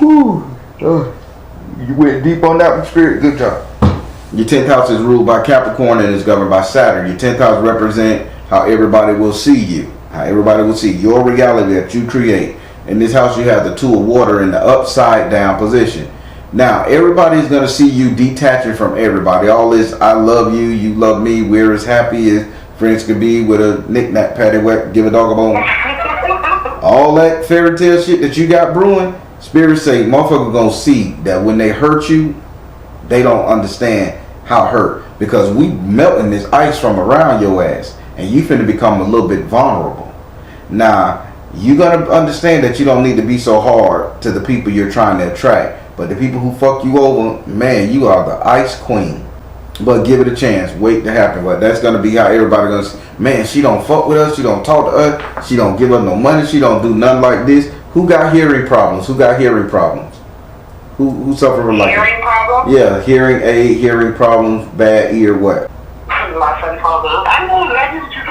Woo. You went deep on that one, Spirit. Good job. Your 10th house is ruled by Capricorn and is governed by Saturn. Your 10th house represents how everybody will see you. How everybody will see your reality that you create. In this house, you have the 2 of water in the upside down position. Now, everybody is going to see you detaching from everybody. All this, I love you, you love me, we're as happy as friends can be with a knick-knack, paddywhack, give a dog a bone. All that fairy tale shit that you got brewing, Spirit say, motherfuckers going to see that when they hurt you, they don't understand how hurt. Because we melting this ice from around your ass. And you finna become a little bit vulnerable. Now, you gotta understand that you don't need to be so hard to the people you're trying to attract. But the people who fuck you over, man, you are the ice queen. But give it a chance. Wait to happen. But that's gonna be how everybody gonna say, man, she don't fuck with us. She don't talk to us. She don't give us no money. She don't do nothing like this. Who got hearing problems? Who got hearing problems? Who suffer from like hearing problems? Yeah, hearing aid, hearing problems, bad ear, what? My son father. I know that is true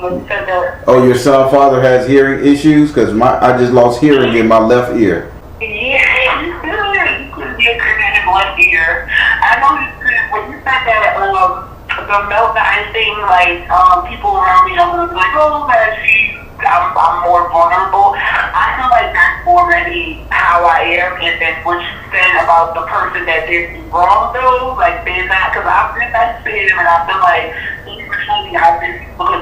when you said that. Oh, your son father has hearing issues? Because I just lost hearing in my left ear. Yeah, you couldn't get in his left ear. I know you could when you said that the melt that I think like people around me I was like, oh man, I'm more vulnerable. I feel like that's already how I am, and then what you said about the person that did me wrong though, like being that, because I've been that same, and I feel like recently I've been, because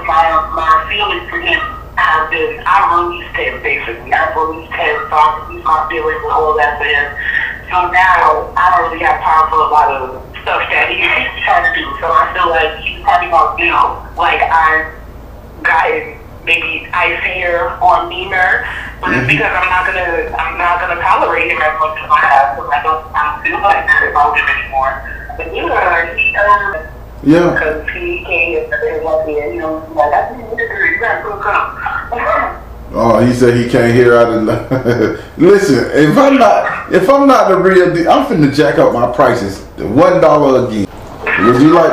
my feelings for him have been, I released him basically. I released him, so I released my feelings and all of that for him. So now I don't really have time for a lot of stuff that he's trying to do. So I feel like he's probably gonna feel like I've gotten maybe icier or meaner, but it's because I'm not gonna tolerate him as much as I have, because I don't feel like that about him anymore. But because he came and was here, like I think you gotta go come. Oh, he said he can't hear out of Listen, if I'm not the real deal, I'm finna jack up my prices $1 again. Would you like?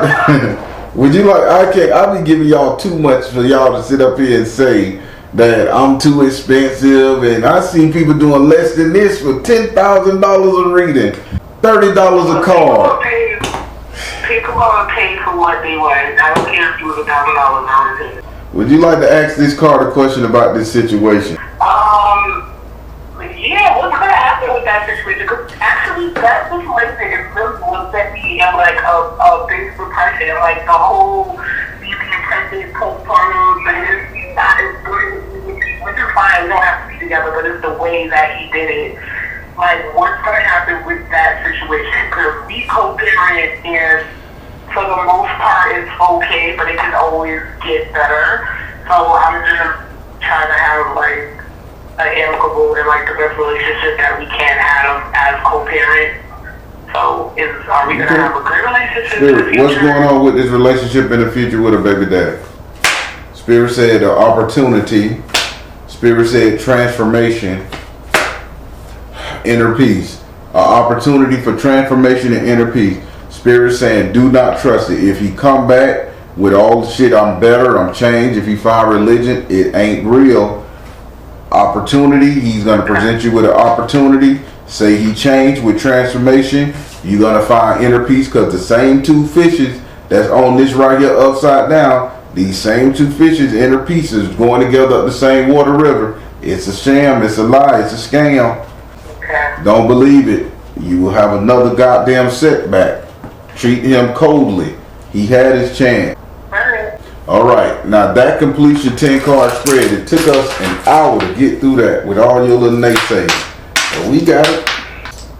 Would you like? I'll be giving y'all too much for y'all to sit up here and say that I'm too expensive, and I see people doing less than this for $10,000 a reading, $30 a card. People are paid for what they want. I don't care if you was $1,000. Would you like to ask this card a question about this situation? Yeah, what's gonna happen with that situation? Because actually, that situation is really what set me in like a big depression. Like the whole being pregnant, postpartum, and he's not as good, which is fine. We don't have to be together, but it's the way that he did it. Like, what's gonna happen with that situation? Because we co-parent, and for the most part, it's okay, but it can always get better. So I'm just trying to have like an amicable and like the best relationship that we can have as co-parents. So are we gonna have a good relationship in the future? What's going on with this relationship in the future with a baby dad? Spirit said opportunity. Spirit said transformation, inner peace. Opportunity for transformation and inner peace. Spirit saying do not trust it. If he come back with all the shit, I'm better, I'm changed. If he find religion, it ain't real. Opportunity, he's going to present you with an opportunity. Say he changed with transformation, you're going to find inner peace, because the same two fishes that's on this right here upside down, these same two fishes, inner pieces, going together up the same water river. It's a sham, it's a lie, it's a scam. Don't believe it. You will have another goddamn setback. Treat him coldly. He had his chance. Alright, now that completes your 10 card spread. It took us an hour to get through that with all your little naysayers. But we got it.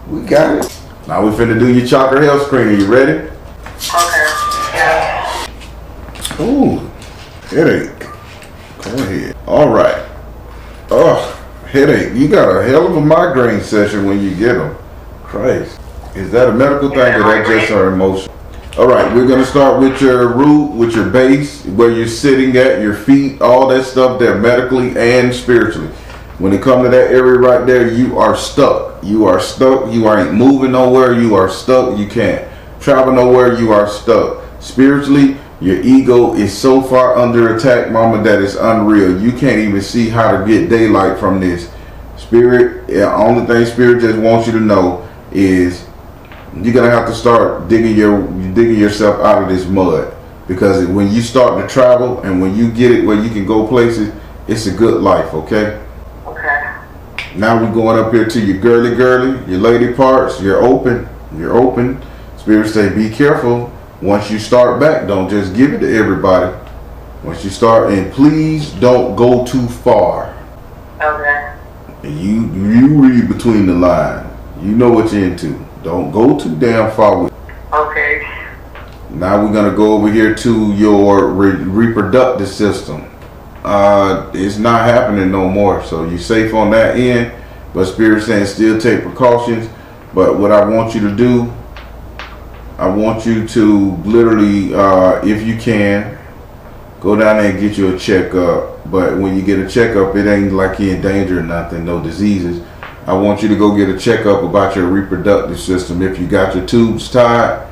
We got it. Now we finna do your chakra health screen. Are you ready? Okay. Yeah. Ooh, headache. Go ahead. Alright. Oh, headache. You got a hell of a migraine session when you get them. Christ. Is that a medical thing or that just our emotion? All right, we're going to start with your root, with your base, where you're sitting at, your feet, all that stuff there, medically and spiritually. When it comes to that area right there, you are stuck. You are stuck. You ain't moving nowhere. You are stuck. You can't travel nowhere. You are stuck. Spiritually, your ego is so far under attack, mama, that it's unreal. You can't even see how to get daylight from this. Spirit, the only thing Spirit just wants you to know is you're gonna have to start digging yourself out of this mud, because when you start to travel and when you get it where you can go places, it's a good life. Okay. Now we're going up here to your girly, your lady parts. You're open. Spirit say be careful. Once you start back, don't just give it to everybody. Once you start, and please don't go too far. Okay. And you read between the lines. You know what you're into. Don't go too damn far with it. Okay. Now we're going to go over here to your reproductive system. It's not happening no more. So you're safe on that end. But Spirit saying still take precautions. But what I want you to do, I want you to literally, if you can, go down there and get you a checkup. But when you get a checkup, it ain't like you're in danger or nothing, no diseases. I want you to go get a checkup about your reproductive system. If you got your tubes tied,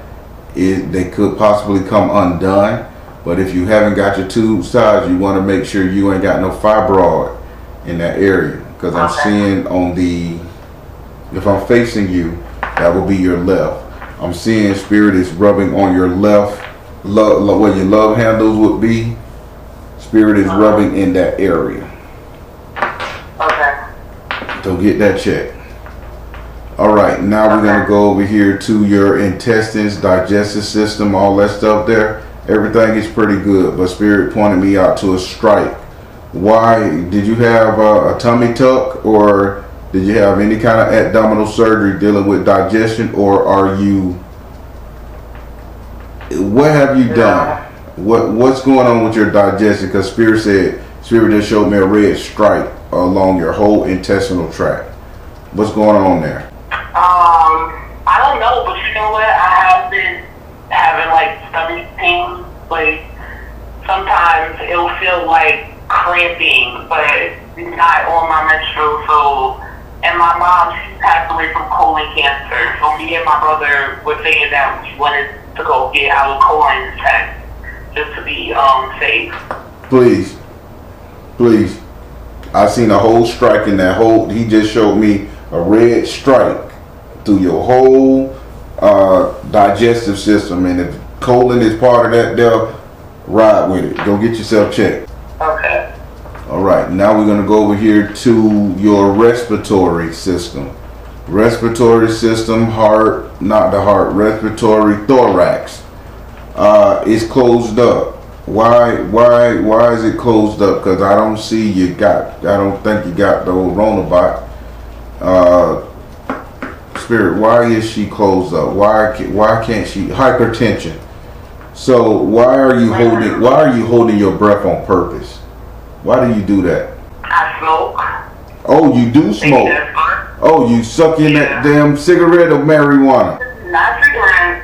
they could possibly come undone. But if you haven't got your tubes tied, you want to make sure you ain't got no fibroid in that area. Because I'm seeing on the, if I'm facing you, that will be your left. I'm seeing Spirit is rubbing on your left, where your love handles would be. Spirit is rubbing in that area. So get that checked. All right, now we're going to go over here to your intestines, digestive system, all that stuff there. Everything is pretty good, but Spirit pointed me out to a strike. Why? Did you have a tummy tuck, or did you have any kind of abdominal surgery dealing with digestion, or are you, what have you done? What's going on with your digestion? Because Spirit just showed me a red stripe along your whole intestinal tract. What's going on there? I don't know, but you know what? I have been having like stomach pains. Like sometimes it'll feel like cramping, but it's not on my menstrual. So, and my mom, she passed away from colon cancer. So me and my brother were saying that we wanted to go get our colon checked just to be safe. Please. I seen a whole strike in that whole. He just showed me a red strike through your whole digestive system, and if colon is part of that, they'll ride with it. Go get yourself checked. Okay. All right, now we're gonna go over here to your respiratory system. Respiratory system, heart, not the heart, respiratory thorax is closed up. Why is it closed up? Because I don't see you got, I don't think you got the old Ronabot. Spirit, why is she closed up? Why can't she? Hypertension. So why are you holding your breath on purpose? Why do you do that? I smoke. Oh, you do smoke. Oh, you suck in that damn cigarette or marijuana? Not cigarette.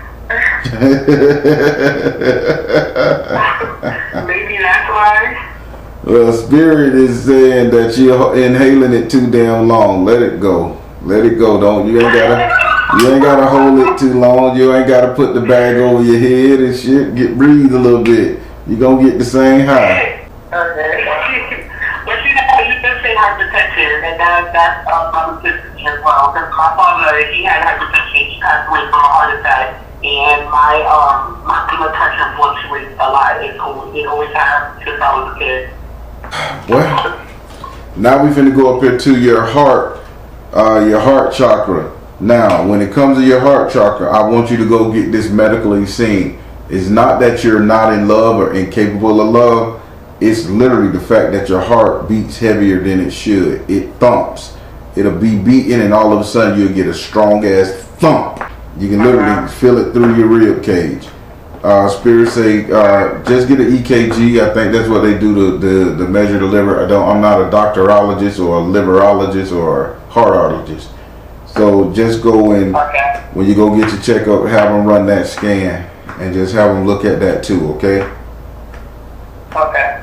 Maybe that's why. Well, Spirit is saying that you're inhaling it too damn long. Let it go. Let it go. You ain't gotta hold it too long. You ain't gotta put the bag over your head and shit. Breathe a little bit. You gonna get the same high. Okay. But you just say hypertension, and that's my sister as well. Because my father, he had hypertension. He passed away from a heart attack, and my blood pressure fluctuates a lot. It always has since I was a kid. Well, now we finna go up here to your heart chakra. Now, when it comes to your heart chakra, I want you to go get this medically seen. It's not that you're not in love or incapable of love. It's literally the fact that your heart beats heavier than it should. It thumps. It'll be beating, and all of a sudden you'll get a strong ass thump. You can literally feel it through your rib cage. Spirit say just get an EKG. I think that's what they do to measure the liver. I'm not a doctorologist or a liverologist or a heartologist. So just go in when you go get your checkup, have them run that scan, and just have them look at that too. Okay. Okay.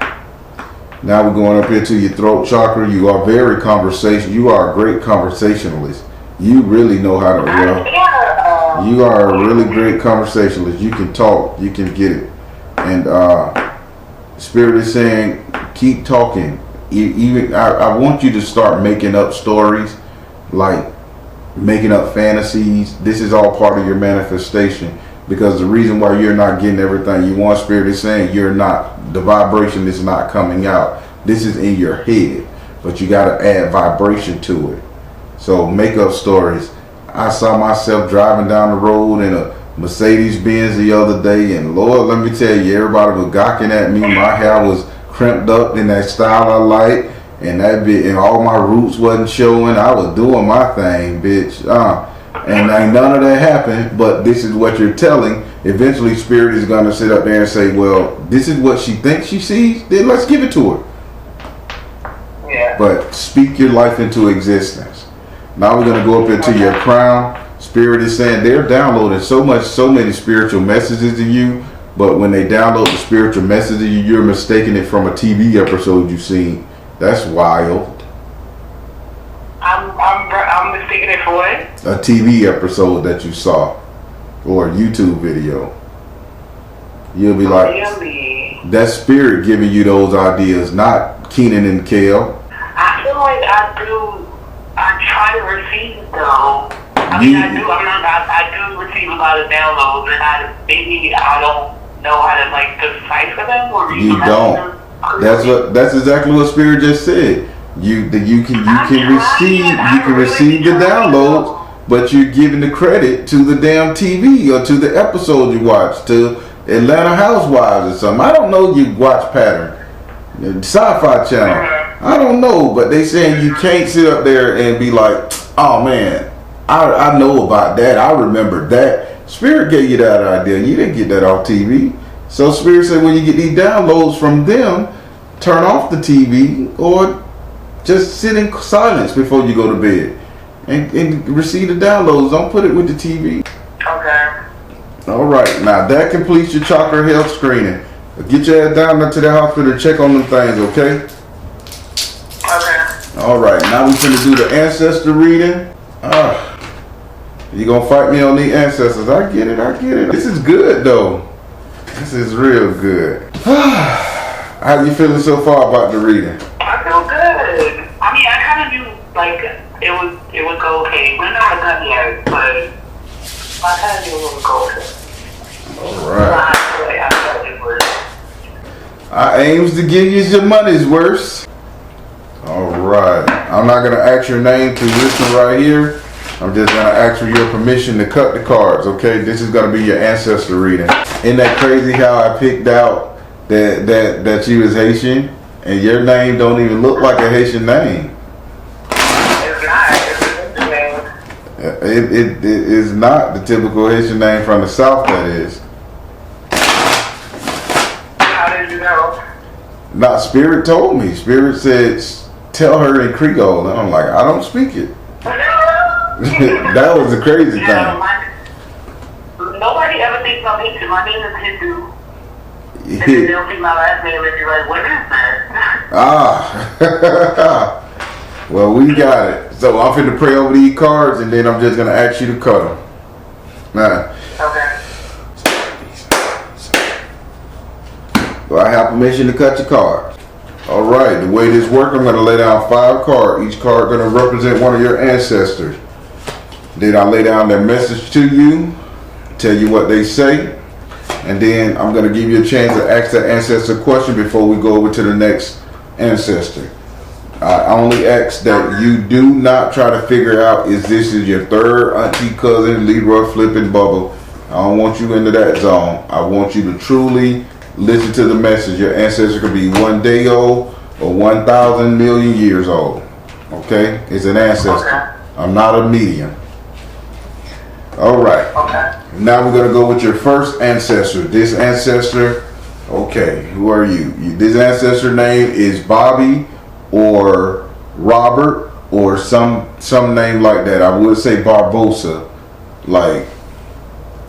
Now we're going up here to your throat chakra. You are very conversational. You are a great conversationalist. You really know how to. You are a really great conversationalist. You can talk. You can get it. And Spirit is saying, keep talking. Even I want you to start making up stories, like making up fantasies. This is all part of your manifestation. Because the reason why you're not getting everything you want, Spirit is saying the vibration is not coming out. This is in your head, but you got to add vibration to it. So make up stories. I saw myself driving down the road in a Mercedes-Benz the other day, and Lord, let me tell you, everybody was gawking at me. My hair was crimped up in that style I like, and and all my roots wasn't showing. I was doing my thing, bitch. And ain't none of that happened, but this is what you're telling. Eventually, Spirit is going to sit up there and say, well, this is what she thinks she sees, then let's give it to her. Yeah. But speak your life into existence. Now we're going to go up into your crown. Spirit is saying they're downloading so many spiritual messages to you, but when they download the spiritual message to you, you're mistaking it from a TV episode you've seen. That's wild. I'm mistaken it for what? A TV episode that you saw or a YouTube video. You'll be like, really? That's Spirit giving you those ideas, not Keenan and Kel. I feel like I try to receive though. I do receive a lot of downloads, and maybe I don't know how to like decipher them or read them. You don't. That's exactly what Spirit just said. You can receive the downloads, but you're giving the credit to the damn TV or to the episode you watch, to Atlanta Housewives or something. I don't know. You watch pattern, Sci-Fi Channel. I don't know, but they saying you can't sit up there and be like, oh man, I know about that. I remember that. Spirit gave you that idea. You didn't get that off TV. So Spirit said when you get these downloads from them, turn off the TV or just sit in silence before you go to bed and receive the downloads. Don't put it with the TV. Okay. All right. Now that completes your chakra health screening. Get your ass down to the hospital and check on them things, okay? Okay. All right. Now we're going to do the ancestor reading. You going to fight me on the ancestors. I get it. This is good, though. This is real good. How you feeling so far about the reading? I feel good. Like, it would go okay. We're not done yet, but my cousin would go okay. Alright. I felt it was. I aims to give you your money's worth. Alright. I'm not gonna ask your name to listen right here. I'm just gonna ask for your permission to cut the cards, okay? This is gonna be your ancestor reading. Isn't that crazy how I picked out that you was Haitian and your name don't even look like a Haitian name? It's not. It's a name. It is not the typical Haitian name from the South, that is. How did you know? Not Spirit told me. Spirit said, tell her in Creole. And I'm like, I don't speak it. That was the crazy thing. Nobody ever thinks I'm Haitian. My name is Hindu. And then they'll see my last name and be like, what is that? Ah. Well, we got it. So I'm finna pray over these cards and then I'm just gonna ask you to cut them. Now. Okay. Do I have permission to cut your cards? Alright, the way this works, I'm gonna lay down 5 cards. Each card gonna represent one of your ancestors. Then I lay down their message to you, tell you what they say, and then I'm gonna give you a chance to ask that ancestor a question before we go over to the next ancestor. I only ask that you do not try to figure out is your third auntie, cousin, Leroy, flipping bubble. I don't want you into that zone. I want you to truly listen to the message. Your ancestor could be 1 day old or 1,000 million years old. Okay? It's an ancestor. Okay. I'm not a medium. Alright. Okay. Now we're going to go with your first ancestor. This ancestor, okay, who are you? This ancestor name is Bobby or Robert or some name like that. I would say Barbosa. Like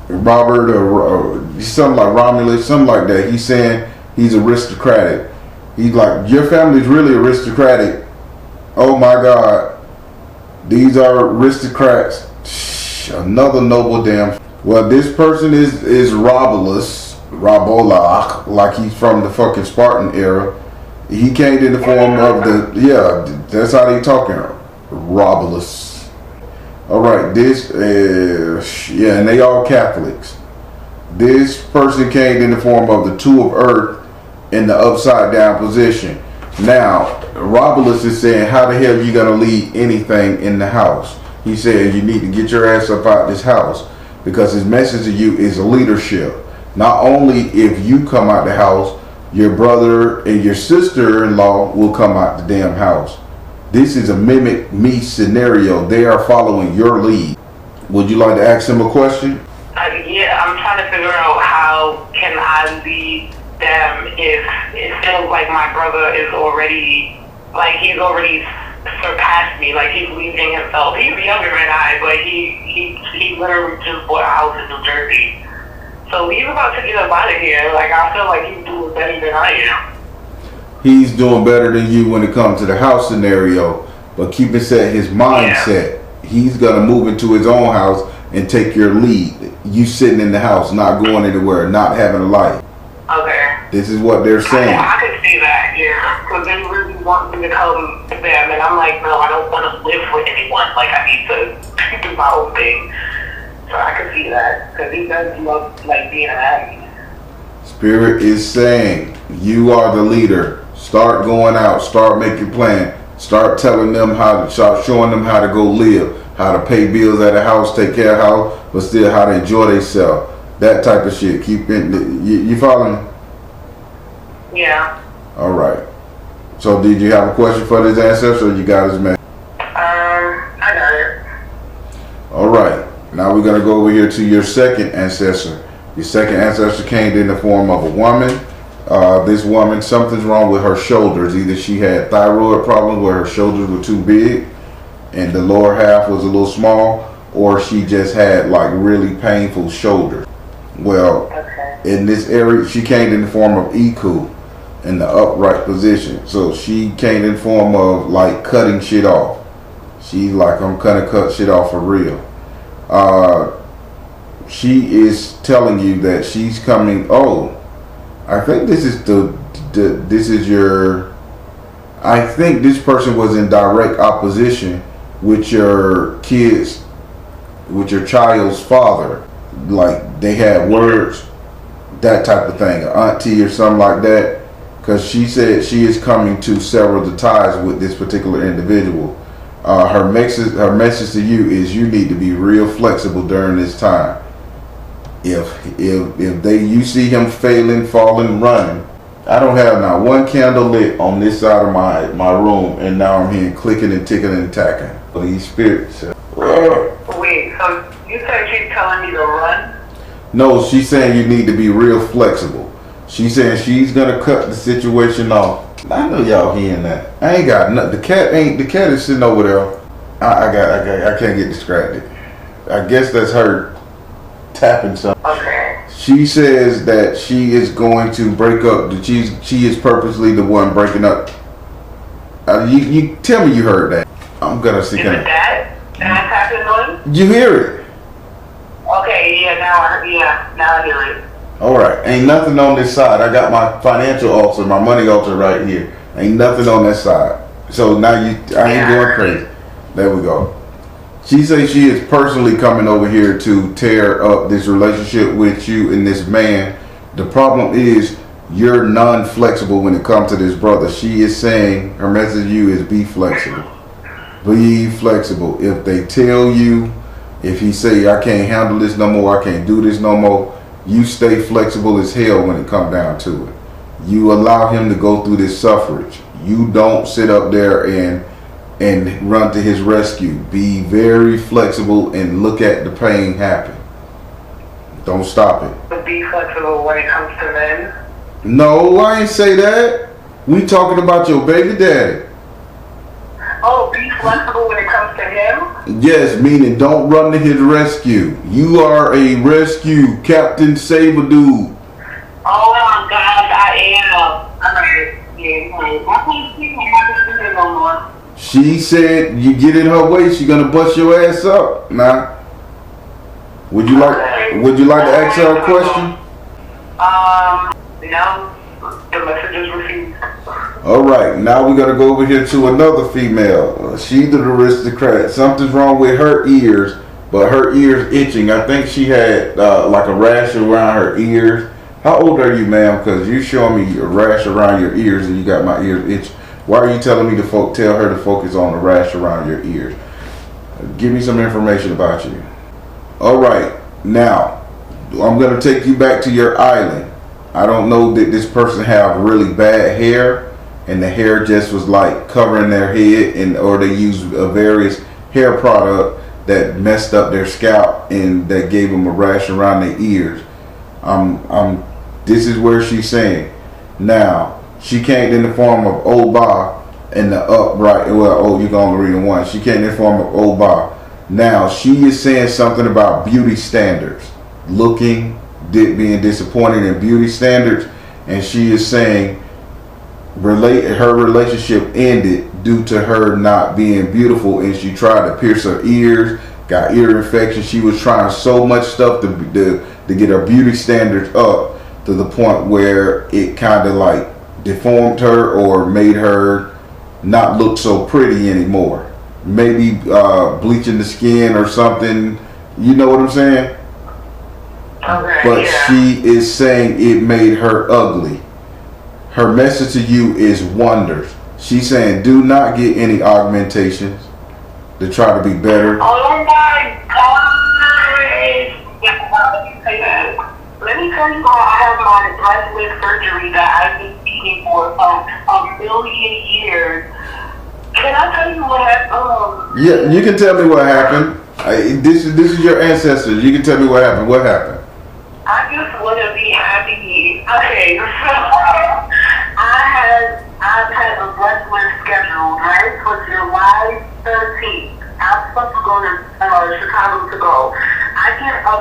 Robert or something like Romulus, something like that. He's saying he's aristocratic. He's like, your family's really aristocratic. Oh my God. These are aristocrats. Another noble damn. Well, this person is Romulus, Rabola, like he's from the fucking Spartan era. He came in the form of that's how they talking. Romulus. Alright, this and they all Catholics. This person came in the form of the 2 of earth in the upside down position. Now, Romulus is saying, how the hell you gonna leave anything in the house? He said you need to get your ass up out this house, because his message to you is leadership. Not only if you come out the house, your brother and your sister-in-law will come out the damn house. This is a mimic me scenario. They are following your lead. Would you like to ask him a question? Yeah, I'm trying to figure out how can I lead them if it feels like my brother is already, like he's already surpassed me, like he's leaving himself. He's younger than I, but he literally just bought a house in New Jersey. So he's about to get up out of here. Like, I feel like he's doing better than I am. He's doing better than you when it comes to the house scenario, but keep it set his mindset. Yeah. He's gonna move into his own house and take your lead. You sitting in the house, not going anywhere, not having a life. Okay. This is what they're saying. I can see that, yeah. Because they really want me to come to them, and I'm like, no, I don't want to live with anyone. Like, I need to do my own thing. So I can see that, because he does love, like, being around me. Spirit is saying, you are the leader. Start going out. Start making plans. Start telling them start showing them how to go live, how to pay bills at a house, take care of house, but still how to enjoy themselves. That type of shit. Keep it. You following me? Yeah. All right. So did you have a question for this ancestor, or you got his message? I got it. All right. Now we're going to go over here to your second ancestor. Your second ancestor came in the form of a woman. This woman, something's wrong with her shoulders. Either she had thyroid problems where her shoulders were too big and the lower half was a little small, or she just had like really painful shoulders. Well, in this area, she came in the form of Iku in the upright position. So she came in the form of like cutting shit off. She's like, I'm gonna cut shit off for real. She is telling you that she's coming. Oh, I think this is this is your I think this person was in direct opposition with your kids, with your child's father. Like they had words, that type of thing, an auntie or something like that. Because she said she is coming to sever the ties with this particular individual. Her message to you is you need to be real flexible during this time. If you see him failing, falling, running. I don't have not one candle lit on this side of my room, and now I'm hearing clicking and ticking and tacking. These spirits. Wait, so you said she's telling me to run? No, she's saying you need to be real flexible. She's saying she's gonna cut the situation off. I know y'all hearing that. I ain't got nothing. The cat is sitting over there. I can't get distracted. I guess that's her tapping something. Okay. She says that she is going to break up. That she is purposely the one breaking up. You tell me you heard that. I'm gonna see. Is it that? That's happening? You hear it? Okay. Yeah. Now I hear it. All right. Ain't nothing on this side. I got my financial altar, my money altar right here. Ain't nothing on that side. So now I ain't going crazy. There we go. She says she is personally coming over here to tear up this relationship with you and this man. The problem is you're non-flexible when it comes to this brother. She is saying her message to you is be flexible. Be flexible. If they tell you, if he say I can't handle this no more, I can't do this no more, you stay flexible as hell when it comes down to it. You allow him to go through this suffrage. You don't sit up there and run to his rescue. Be very flexible and look at the pain happen. Don't stop it. But be flexible when it comes to men? No, I ain't say that. We talking about your baby daddy. Oh, be flexible when it comes to him? Yes, meaning don't run to his rescue. You are a rescue Captain Save-A-Dude. Oh my God, I am. Alright, yeah, I can't speak no more. She said you get in her way, she gonna bust your ass up. Nah. Would you like to ask her a question? No. The message is received. Alright, now we're gonna go over here to another female. She's the aristocrat. Something's wrong with her ears, but her ears itching. I think she had like a rash around her ears. How old are you, ma'am? Because you showing me a rash around your ears and you got my ears itching. Why are you telling me to tell her to focus on the rash around your ears? Give me some information about you. All right, now I'm gonna take you back to your island. I don't know that this person have really bad hair, and the hair just was like covering their head, or they used a various hair product that messed up their scalp and that gave them a rash around their ears. This is where she's saying now. She came in the form of Oba and the upright. Well, you can only read one. She came in the form of Oba. Now she is saying something about beauty standards, being disappointed in beauty standards, and she is saying her relationship ended due to her not being beautiful, and she tried to pierce her ears, got ear infection. She was trying so much stuff to get her beauty standards up to the point where it kind of like deformed her or made her not look so pretty anymore. Maybe bleaching the skin or something. You know what I'm saying? Okay, but yeah. She is saying it made her ugly. Her message to you is wonders. She's saying do not get any augmentations to try to be better. Oh my God! Why would you say that? Let me tell you how I have my breast lift surgery that I've been speaking for a million years. Can I tell you what happened? Yeah, you can tell me what happened. This is your ancestors. You can tell me what happened. What happened? I just want to be happy. Okay, so I've had a breast lift scheduled, right, for July 13th. I'm supposed to go to Chicago to go. I get a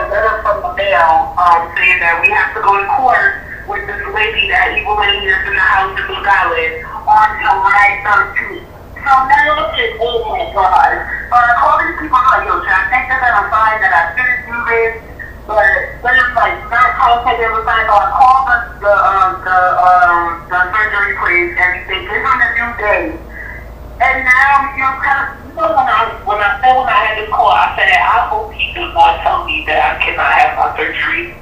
letter from the mail saying that we have to go to court with this lady, that evil lady that's in the house in Long Island, on July 13th. So now it's, oh my God. I call these people like, yo, should I think that I'm fine, that I shouldn't do this? But they're not contacting every time. So I called the surgery place, and day. And now, when I had this call, I said that I hope he does not tell me that I cannot have my surgery.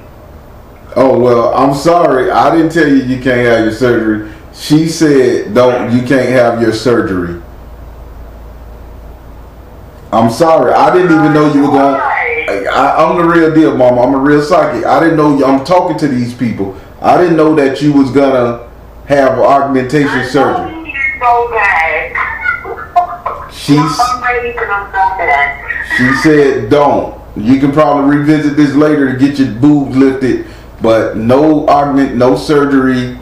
Oh, well, I'm sorry. I didn't tell you you can't have your surgery. She said, you can't have your surgery. I'm sorry. I didn't even know you were going. I'm the real deal, Mama. I'm a real psychic. I didn't know I'm talking to these people. I didn't know that you was gonna have augmentation surgery. You didn't know that. I'm ready to know that. She said, don't. You can probably revisit this later to get your boobs lifted, but no surgery.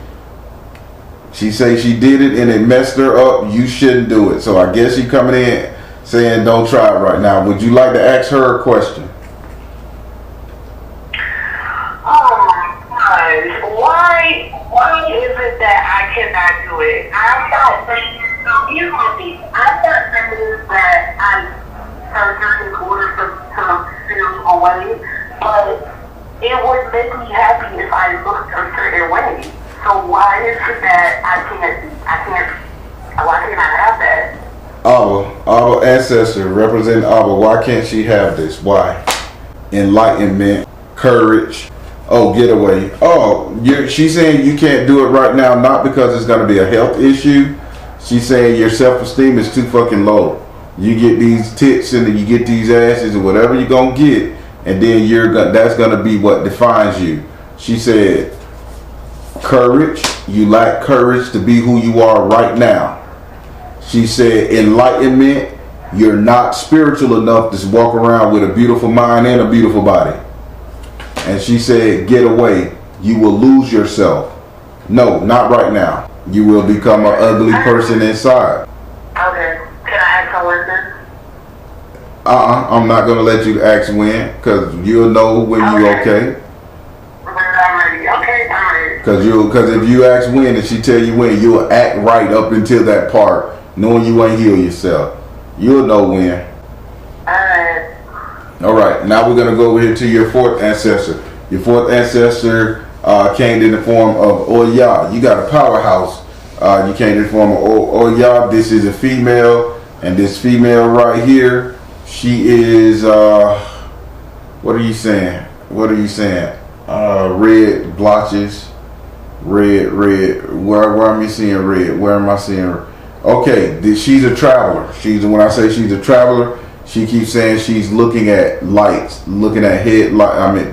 She say she did it and it messed her up. You shouldn't do it. So I guess you coming in saying don't try it right now. Would you like to ask her a question? Oh my God. Why is it that I cannot do it? I'm not saying, here's my thing. I'm not saying that I surgery in order to feel away, but it would make me happy if I looked a certain way. So why is it that why can't I have that? Abba ancestor, representing Abba, why can't she have this? Why? Enlightenment, courage. Oh, get away. Oh, she's saying you can't do it right now, not because it's going to be a health issue. She's saying your self-esteem is too fucking low. You get these tits and then you get these asses or whatever you're going to get, and then that's going to be what defines you. She said, courage, you lack courage to be who you are right now. She said, enlightenment, you're not spiritual enough to walk around with a beautiful mind and a beautiful body. And she said, get away. You will lose yourself. No, not right now. You will become an ugly person inside. Okay. Can I ask her when? I'm not going to let you ask when, because you'll know when you're okay. I'm ready. Okay, I'm ready. Because if you ask when and she tell you when, you'll act right up until that part, knowing you ain't heal yourself. You'll know when. Alright. Alright, now we're going to go over here to your fourth ancestor. Your fourth ancestor came in the form of Oya. You got a powerhouse. You came in the form of Oya. This is a female, and this female right here, she is, what are you saying? What are you saying? Red blotches. Red. Where am I seeing red? Where am I seeing red? Okay, she's a traveler. When I say she's a traveler, she keeps saying she's looking at lights, looking at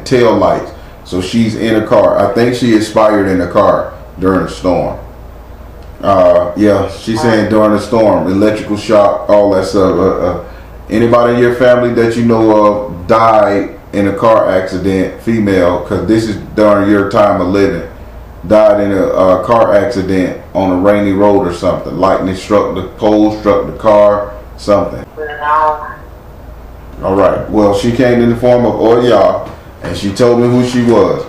tail lights. So she's in a car. I think she expired in a car during a storm. Yeah, she's saying during a storm, electrical shock, all that stuff. Anybody in your family that you know of died in a car accident, female, because this is during your time of living, died in a car accident on a rainy road or something. Lightning struck the pole, struck the car, something. All right. Well, she came in the form of Oya, and she told me who she was.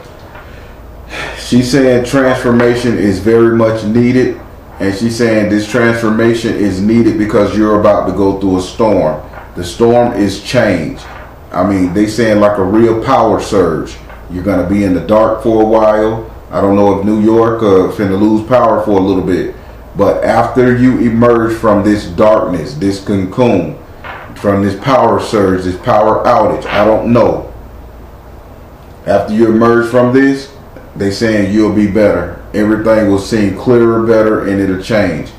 She's saying transformation is very much needed, and she's saying this transformation is needed because you're about to go through a storm. The storm is change. I mean, they saying like a real power surge. You're going to be in the dark for a while. I don't know if New York finna lose power for a little bit. But after you emerge from this darkness, this cocoon, from this power surge, this power outage, I don't know. After you emerge from this, they saying you'll be better. Everything will seem clearer, better, and it'll change.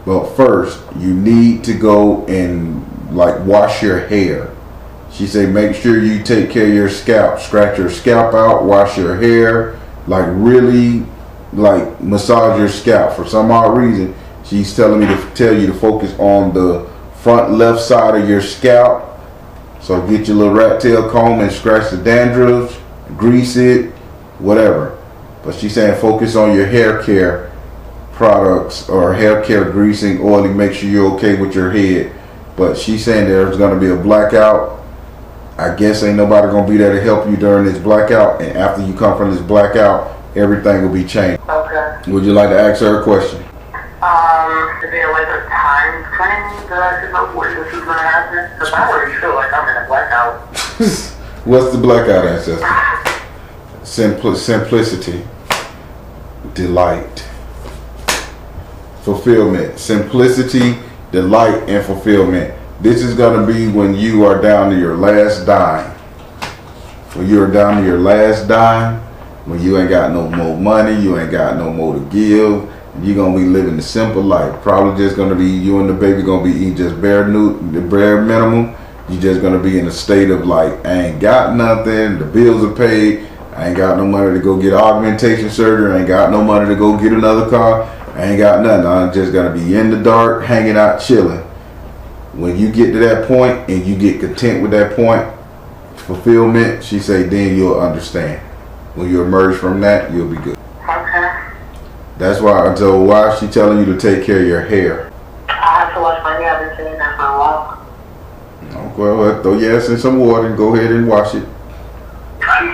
But first, you need to go and wash your hair. She said make sure you take care of your scalp. Scratch your scalp out, wash your hair, really massage your scalp. For some odd reason, she's telling me to tell you to focus on the front left side of your scalp. So get your little rat tail comb and scratch the dandruff, grease it, whatever. But she's saying focus on your hair care products or hair care greasing, oily, make sure you're okay with your head. But she's saying there's going to be a blackout. I guess ain't nobody going to be there to help you during this blackout. And after you come from this blackout, everything will be changed. Okay. Would you like to ask her a question? Is there a time frame that I should know when this is going to happen? Because I already feel like I'm in a blackout. What's the blackout, ancestor? Simplicity. Delight. fulfillment, simplicity, delight, and fulfillment. This is going to be when you are down to your last dime. When you are down to your last dime, when you ain't got no more money, you ain't got no more to give, you're going to be living the simple life. Probably just going to be, you and the baby going to be eating just the bare minimum. You're just going to be in a state of like, I ain't got nothing, the bills are paid, I ain't got no money to go get augmentation surgery, I ain't got no money to go get another car, I ain't got nothing. I'm just going to be in the dark, hanging out, chilling. When you get to that point and you get content with that point, fulfillment, she say, then you'll understand. When you emerge from that, you'll be good. Okay. That's why, so why is she telling you to take care of your hair? I have to wash my hair. I've been saying that for a while. Oh, well, throw your ass in some water and go ahead and wash it. I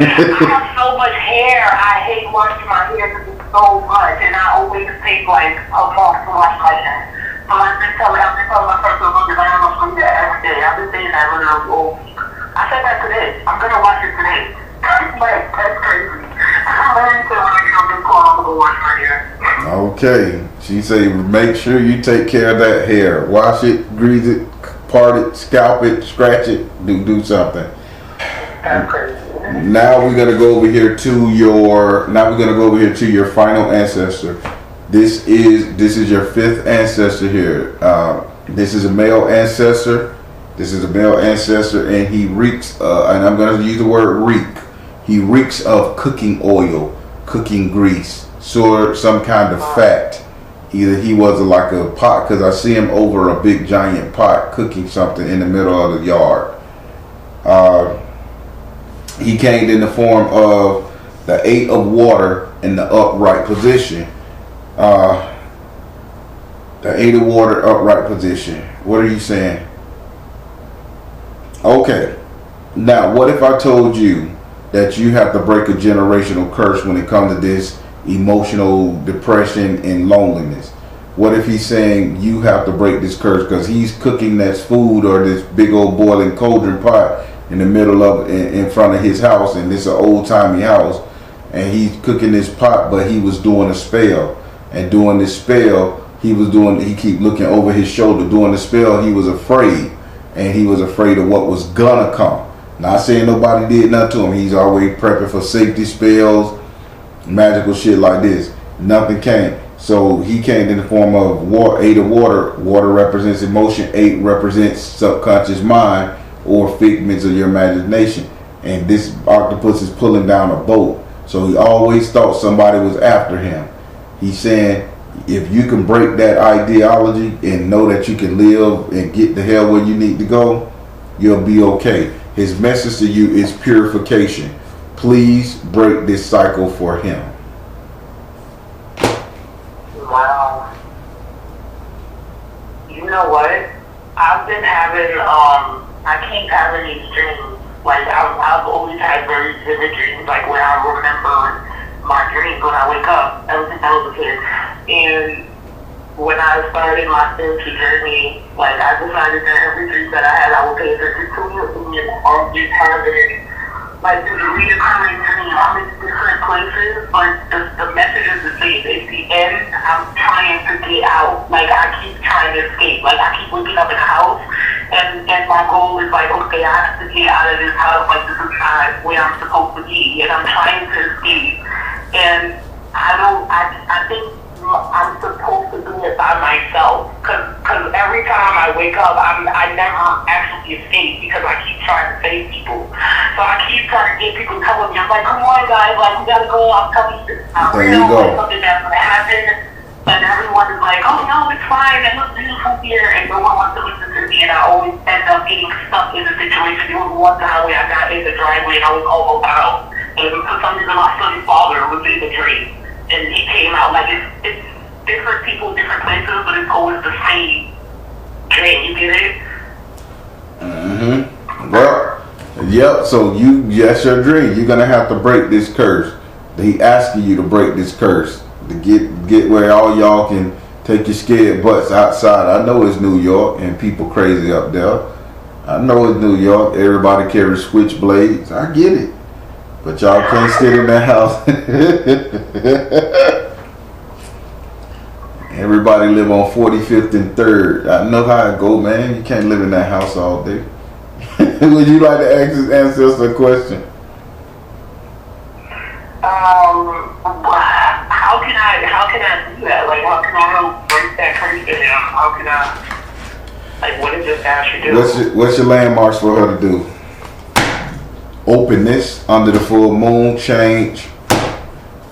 have so much hair. I hate washing my hair because it's so much, and I always take like a month to wash my hair. So I've been telling my personal book that I don't wash my hair every day. I've been saying that when I was old. I said that today. I'm gonna wash it today. Like, that's crazy. I'm ready to when I come to call, I'm gonna go wash my hair. Okay. She say make sure you take care of that hair. Wash it, grease it, part it, scalp it, scratch it, do something. That's crazy. Now we're gonna go over here to your final ancestor. This is your fifth ancestor here. This is a male ancestor. And he reeks, and I'm going to use the word reek. He reeks of cooking oil, cooking grease, some kind of fat. Either he was like a pot, because I see him over a big giant pot cooking something in the middle of the yard. He came in the form of the 8 of water in the upright position. The 8 of water upright position. What are you saying? Okay, now what if I told you that you have to break a generational curse when it comes to this emotional depression and loneliness? What if he's saying you have to break this curse because he's cooking that food or this big old boiling cauldron pot in the middle of, in front of his house, and this is an old timey house, and he's cooking this pot, but he was doing a spell, and doing this spell, he keep looking over his shoulder, doing the spell, he was afraid. And he was afraid of what was gonna come. Not saying nobody did nothing to him. He's always prepping for safety spells, magical shit like this. Nothing came. So he came in the form of water, 8 of water. Water represents emotion. 8 represents subconscious mind or figments of your imagination. And this octopus is pulling down a boat. So he always thought somebody was after him. He's saying, if you can break that ideology and know that you can live and get the hell where you need to go, you'll be okay. His message to you is purification. Please break this cycle for him. Wow. You know what? I've been having, I keep having these dreams. Like, I've always had very vivid dreams, like where I remember my dreams when I wake up ever since I was a kid. And when I started my spiritual journey, like I decided that every dream that I had, I would pay attention to it and all the time. And like there's a reoccurring dream. I'm in different places, but the message is the same. At the end, I'm trying to get out. Like I keep trying to escape. Like I keep waking up in the house, and my goal is like, okay, I have to get out of this house. Like this is not where I'm supposed to be, and I'm trying to escape. And I think I'm supposed to do it by myself, cause every time I wake up, I never actually escape because I keep trying to save people. So I keep trying to get people telling me, I'm like, come on guys, like we gotta go. I'm telling you, it's not real. It's something that's gonna happen. And everyone is like, oh no, it's fine. It looks beautiful here, and no one wants to listen to me. And I always end up getting stuck in the situation. There was one time where I got in the driveway and I was almost out. And for some reason, my son's father was in the dream, and he came out. Like it's different people, different places, but it's always the same dream. You get it? Mm-hmm. Well, yep. So that's your dream. You're gonna have to break this curse. He asking you to break this curse to get where all y'all can take your scared butts outside. I know it's New York and people crazy up there. I know it's New York. Everybody carries switchblades. I get it. But y'all can't sit in that house. Everybody live on 45th and 3rd. I know how it go, man. You can't live in that house all day. Would you like to answer us a question? How can I do that? Like, how can I help break that curse to him? How can I, like, what does this ask you do? What's your landmarks for her to do? Openness under the full moon, change,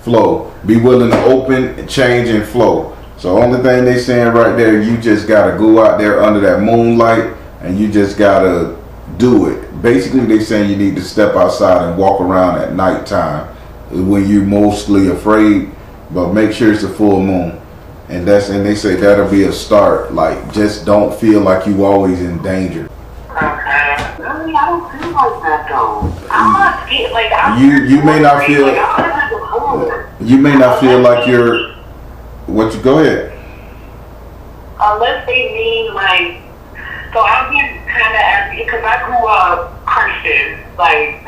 flow. Be willing to open, change, and flow. So only thing they saying right there, you just gotta go out there under that moonlight and you just gotta do it. Basically, they saying you need to step outside and walk around at nighttime when you're mostly afraid, but make sure it's a full moon. And they say that'll be a start. Like, just don't feel like you always in danger. Okay. Really, I don't feel like that though. I'm not scared. Like, you may not feel. You may not feel like you're. What you go ahead. Unless they mean like. So I'm being kind of asking because I grew up Christian. Like,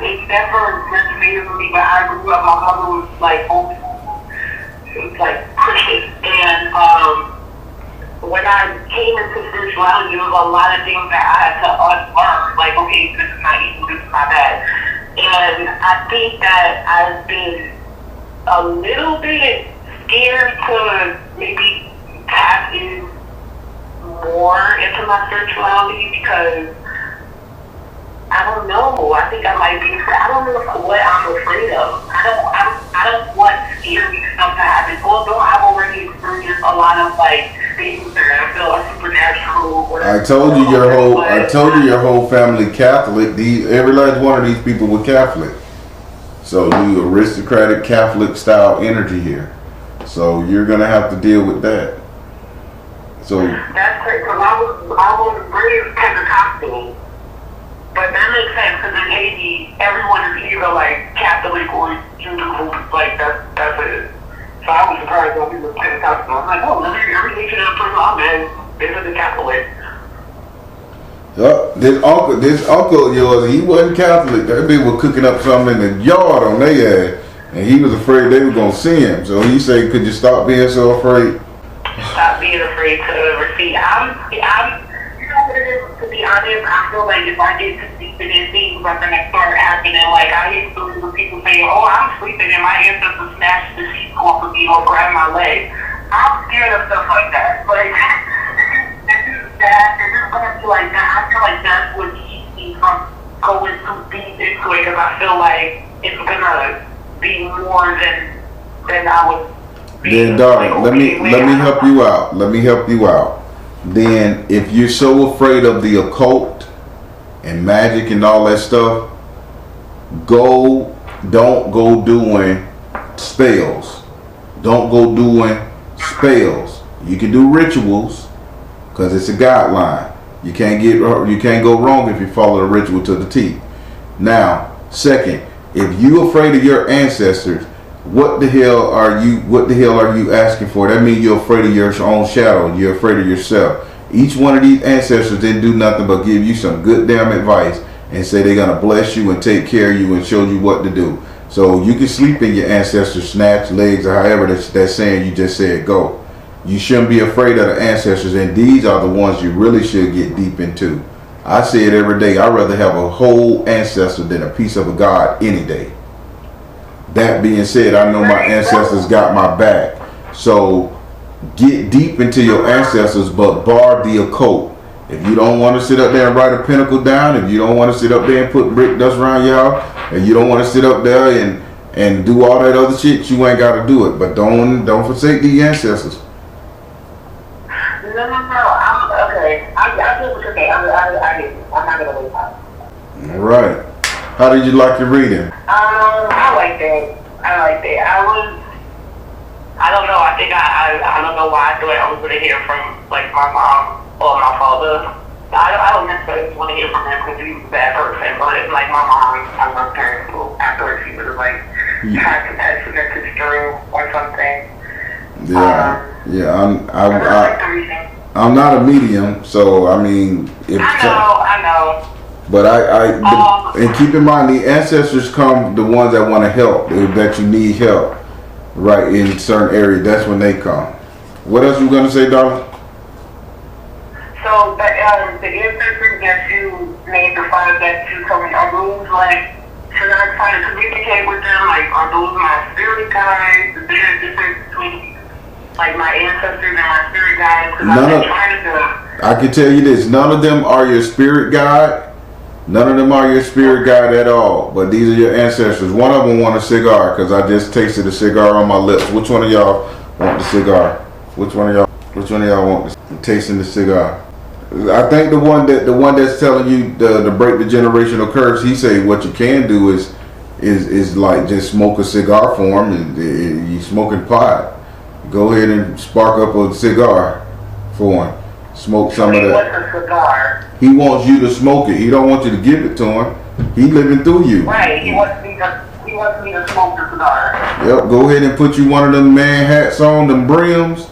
it never resonated with me, but I grew up. My mother was like old school. It was like Christian, and when I came into spirituality, there was a lot of things that I had to unlearn. Like, okay, this is not evil, this is not bad. And I think that I've been a little bit scared to maybe tap in more into my spirituality because I don't know. I think I might be afraid. I don't know what I'm afraid of. I don't want scary stuff to happen. Although I've already experienced a lot of like things that I feel are supernatural. I told you your whole family Catholic. Every last one of these people were Catholic. So you aristocratic Catholic style energy here. So you're gonna have to deal with that. So that's great because I was raised Pentecostal. But that makes sense because in Haiti, everyone is either like Catholic or Jewish, like that's it. So I was surprised when we were Pentecostal. I'm like, oh, every nation in the person I'm in is a Catholic. This uncle of yours, he wasn't Catholic. That bitch was cooking up something in the yard on their ass, and he was afraid they were gonna see him. So he said, "Could you stop being so afraid?" Stop being afraid to receive. To be honest, I feel like if I get to sleeping and things are gonna start happening, like I hear stories of people saying, "Oh, I'm sleeping and my ancestors snatched the sheets off of me or grabbed my leg." I'm scared of stuff like that. Like, if it's gonna be like that, I feel like that's what keeps me from going too deep into it because I feel like it's gonna be more than I would. Then, darling, let me help you out. Let me help you out. Then, if you're so afraid of the occult and magic and all that stuff, don't go doing spells. Don't go doing spells. You can do rituals because it's a guideline. You can't go wrong if you follow the ritual to the T. Now, second, if you're afraid of your ancestors, what the hell are you asking for? That means you're afraid of your own shadow. You're afraid of yourself. Each one of these ancestors didn't do nothing but give you some good damn advice and say they're gonna bless you and take care of you and show you what to do. So you can sleep in your ancestors' snatch legs or however that's saying you just said go. You shouldn't be afraid of the ancestors, and these are the ones you really should get deep into. I say it every day. I'd rather have a whole ancestor than a piece of a god any day. That being said, I know my ancestors got my back. So get deep into your ancestors, but bar the occult. If you don't want to sit up there and write a pinnacle down, if you don't want to sit up there and put brick dust around y'all, and you don't want to sit up there and do all that other shit, you ain't got to do it. But don't forsake the ancestors. No. I'm okay. I feel what you're saying. I get you. I'm not gonna waste time. All right. How did you like your reading? I like that. I don't know. I think I don't know why I thought I was gonna hear from like my mom or my father. I don't necessarily want to hear from him because he's a bad person, but it's like my mom, I love her. So afterwards, she would have like had to pass the message through or something. I'm not a medium, so I mean, I know. But and keep in mind, the ancestors come the ones that want to help, that you need help, right, in certain areas. That's when they come. What else you gonna say, darling? So, the ancestors that you named, the five that you told me, are those like, should I try to communicate with them? Like, are those my spirit guides? Is there a difference between like my ancestors and my spirit guides? Because I've been trying to. I can tell you this: none of them are your spirit guide. None of them are your spirit guide at all. But these are your ancestors. One of them want a cigar because I just tasted a cigar on my lips. Which one of y'all want the cigar? Which one of y'all want this? I'm tasting the cigar. I think the one that's telling you to break the generational curse. He say what you can do is like just smoke a cigar for him. And you smoking pot. Go ahead and spark up a cigar for him. Smoke some of that. What's a cigar? He wants you to smoke it. He don't want you to give it to him. He living through you. Right. He wants me to smoke the cigar. Yep. Go ahead and put you one of them man hats on, them brims,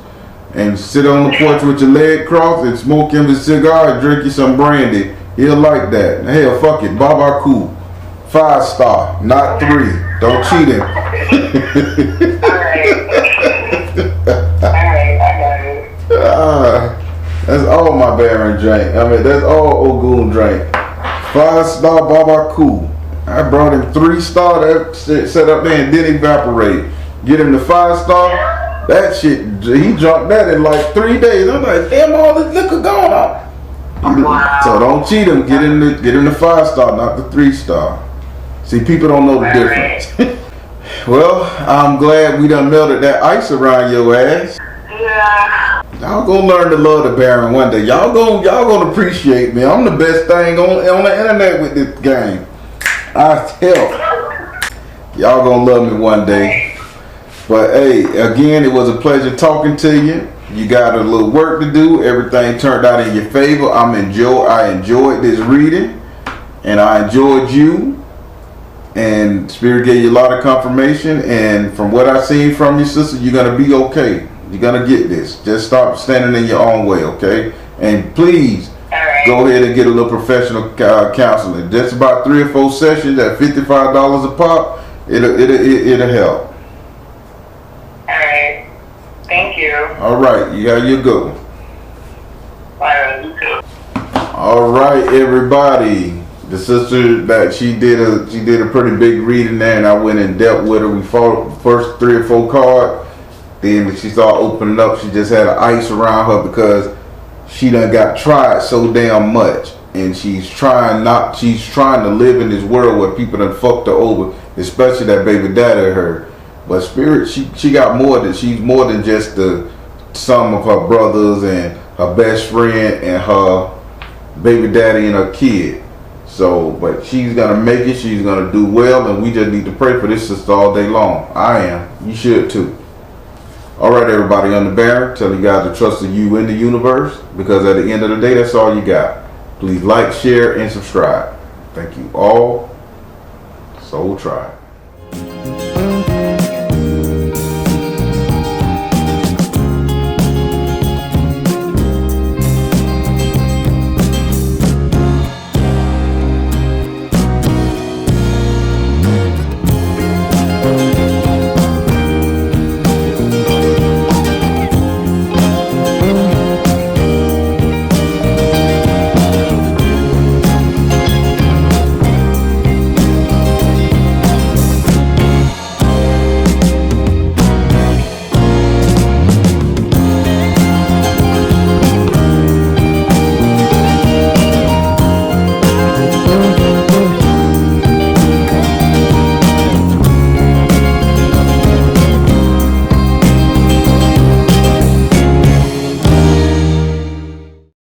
and sit on the porch with your leg crossed and smoke him a cigar and drink you some brandy. He'll like that. Hell, fuck it. Baba cool. 5-star, not 3. Don't cheat him. Alright. Alright, I got it. That's all my Baron drank. I mean, that's all Ogun drank. 5-star Baba cool. I brought him 3-star. That shit set up there and didn't evaporate. Get him the 5-star. That shit, he drunk that in like 3 days. I'm like, damn, all this liquor going on. Wow. So don't cheat him. Get him the 5-star, not the 3-star. See, people don't know the difference. Well, I'm glad we done melted that ice around your ass. Yeah. Y'all gonna learn to love the Baron one day. Y'all gonna appreciate me. I'm the best thing on the internet with this game. I tell. Y'all gonna love me one day. But hey, again, it was a pleasure talking to you. You got a little work to do. Everything turned out in your favor. I enjoyed this reading, and I enjoyed you. And Spirit gave you a lot of confirmation. And from what I've seen from you, sister, you're gonna be okay. You're gonna get this. Just stop standing in your own way, okay? And please go ahead and get a little professional counseling. Just about 3 or 4 sessions at $55 a pop. It'll help. Alright. Thank you. All right, you got your good one. Bye. You too. All right, everybody. The sister that she did a pretty big reading there, and I went and dealt with her. We fought the first 3 or 4 cards. Then she started opening up. She just had an ice around her because she done got tried so damn much, and she's trying to live in this world where people done fucked her over, especially that baby daddy of her. But Spirit, she got more than, she's more than just the sum of her brothers and her best friend and her baby daddy and her kid. So, but she's gonna make it. She's gonna do well, and we just need to pray for this sister all day long. I am. You should too. All right, everybody on the Baron, tell you guys to trust in you in the universe, because at the end of the day, that's all you got. Please like, share, and subscribe. Thank you all. S.O.L Tribe.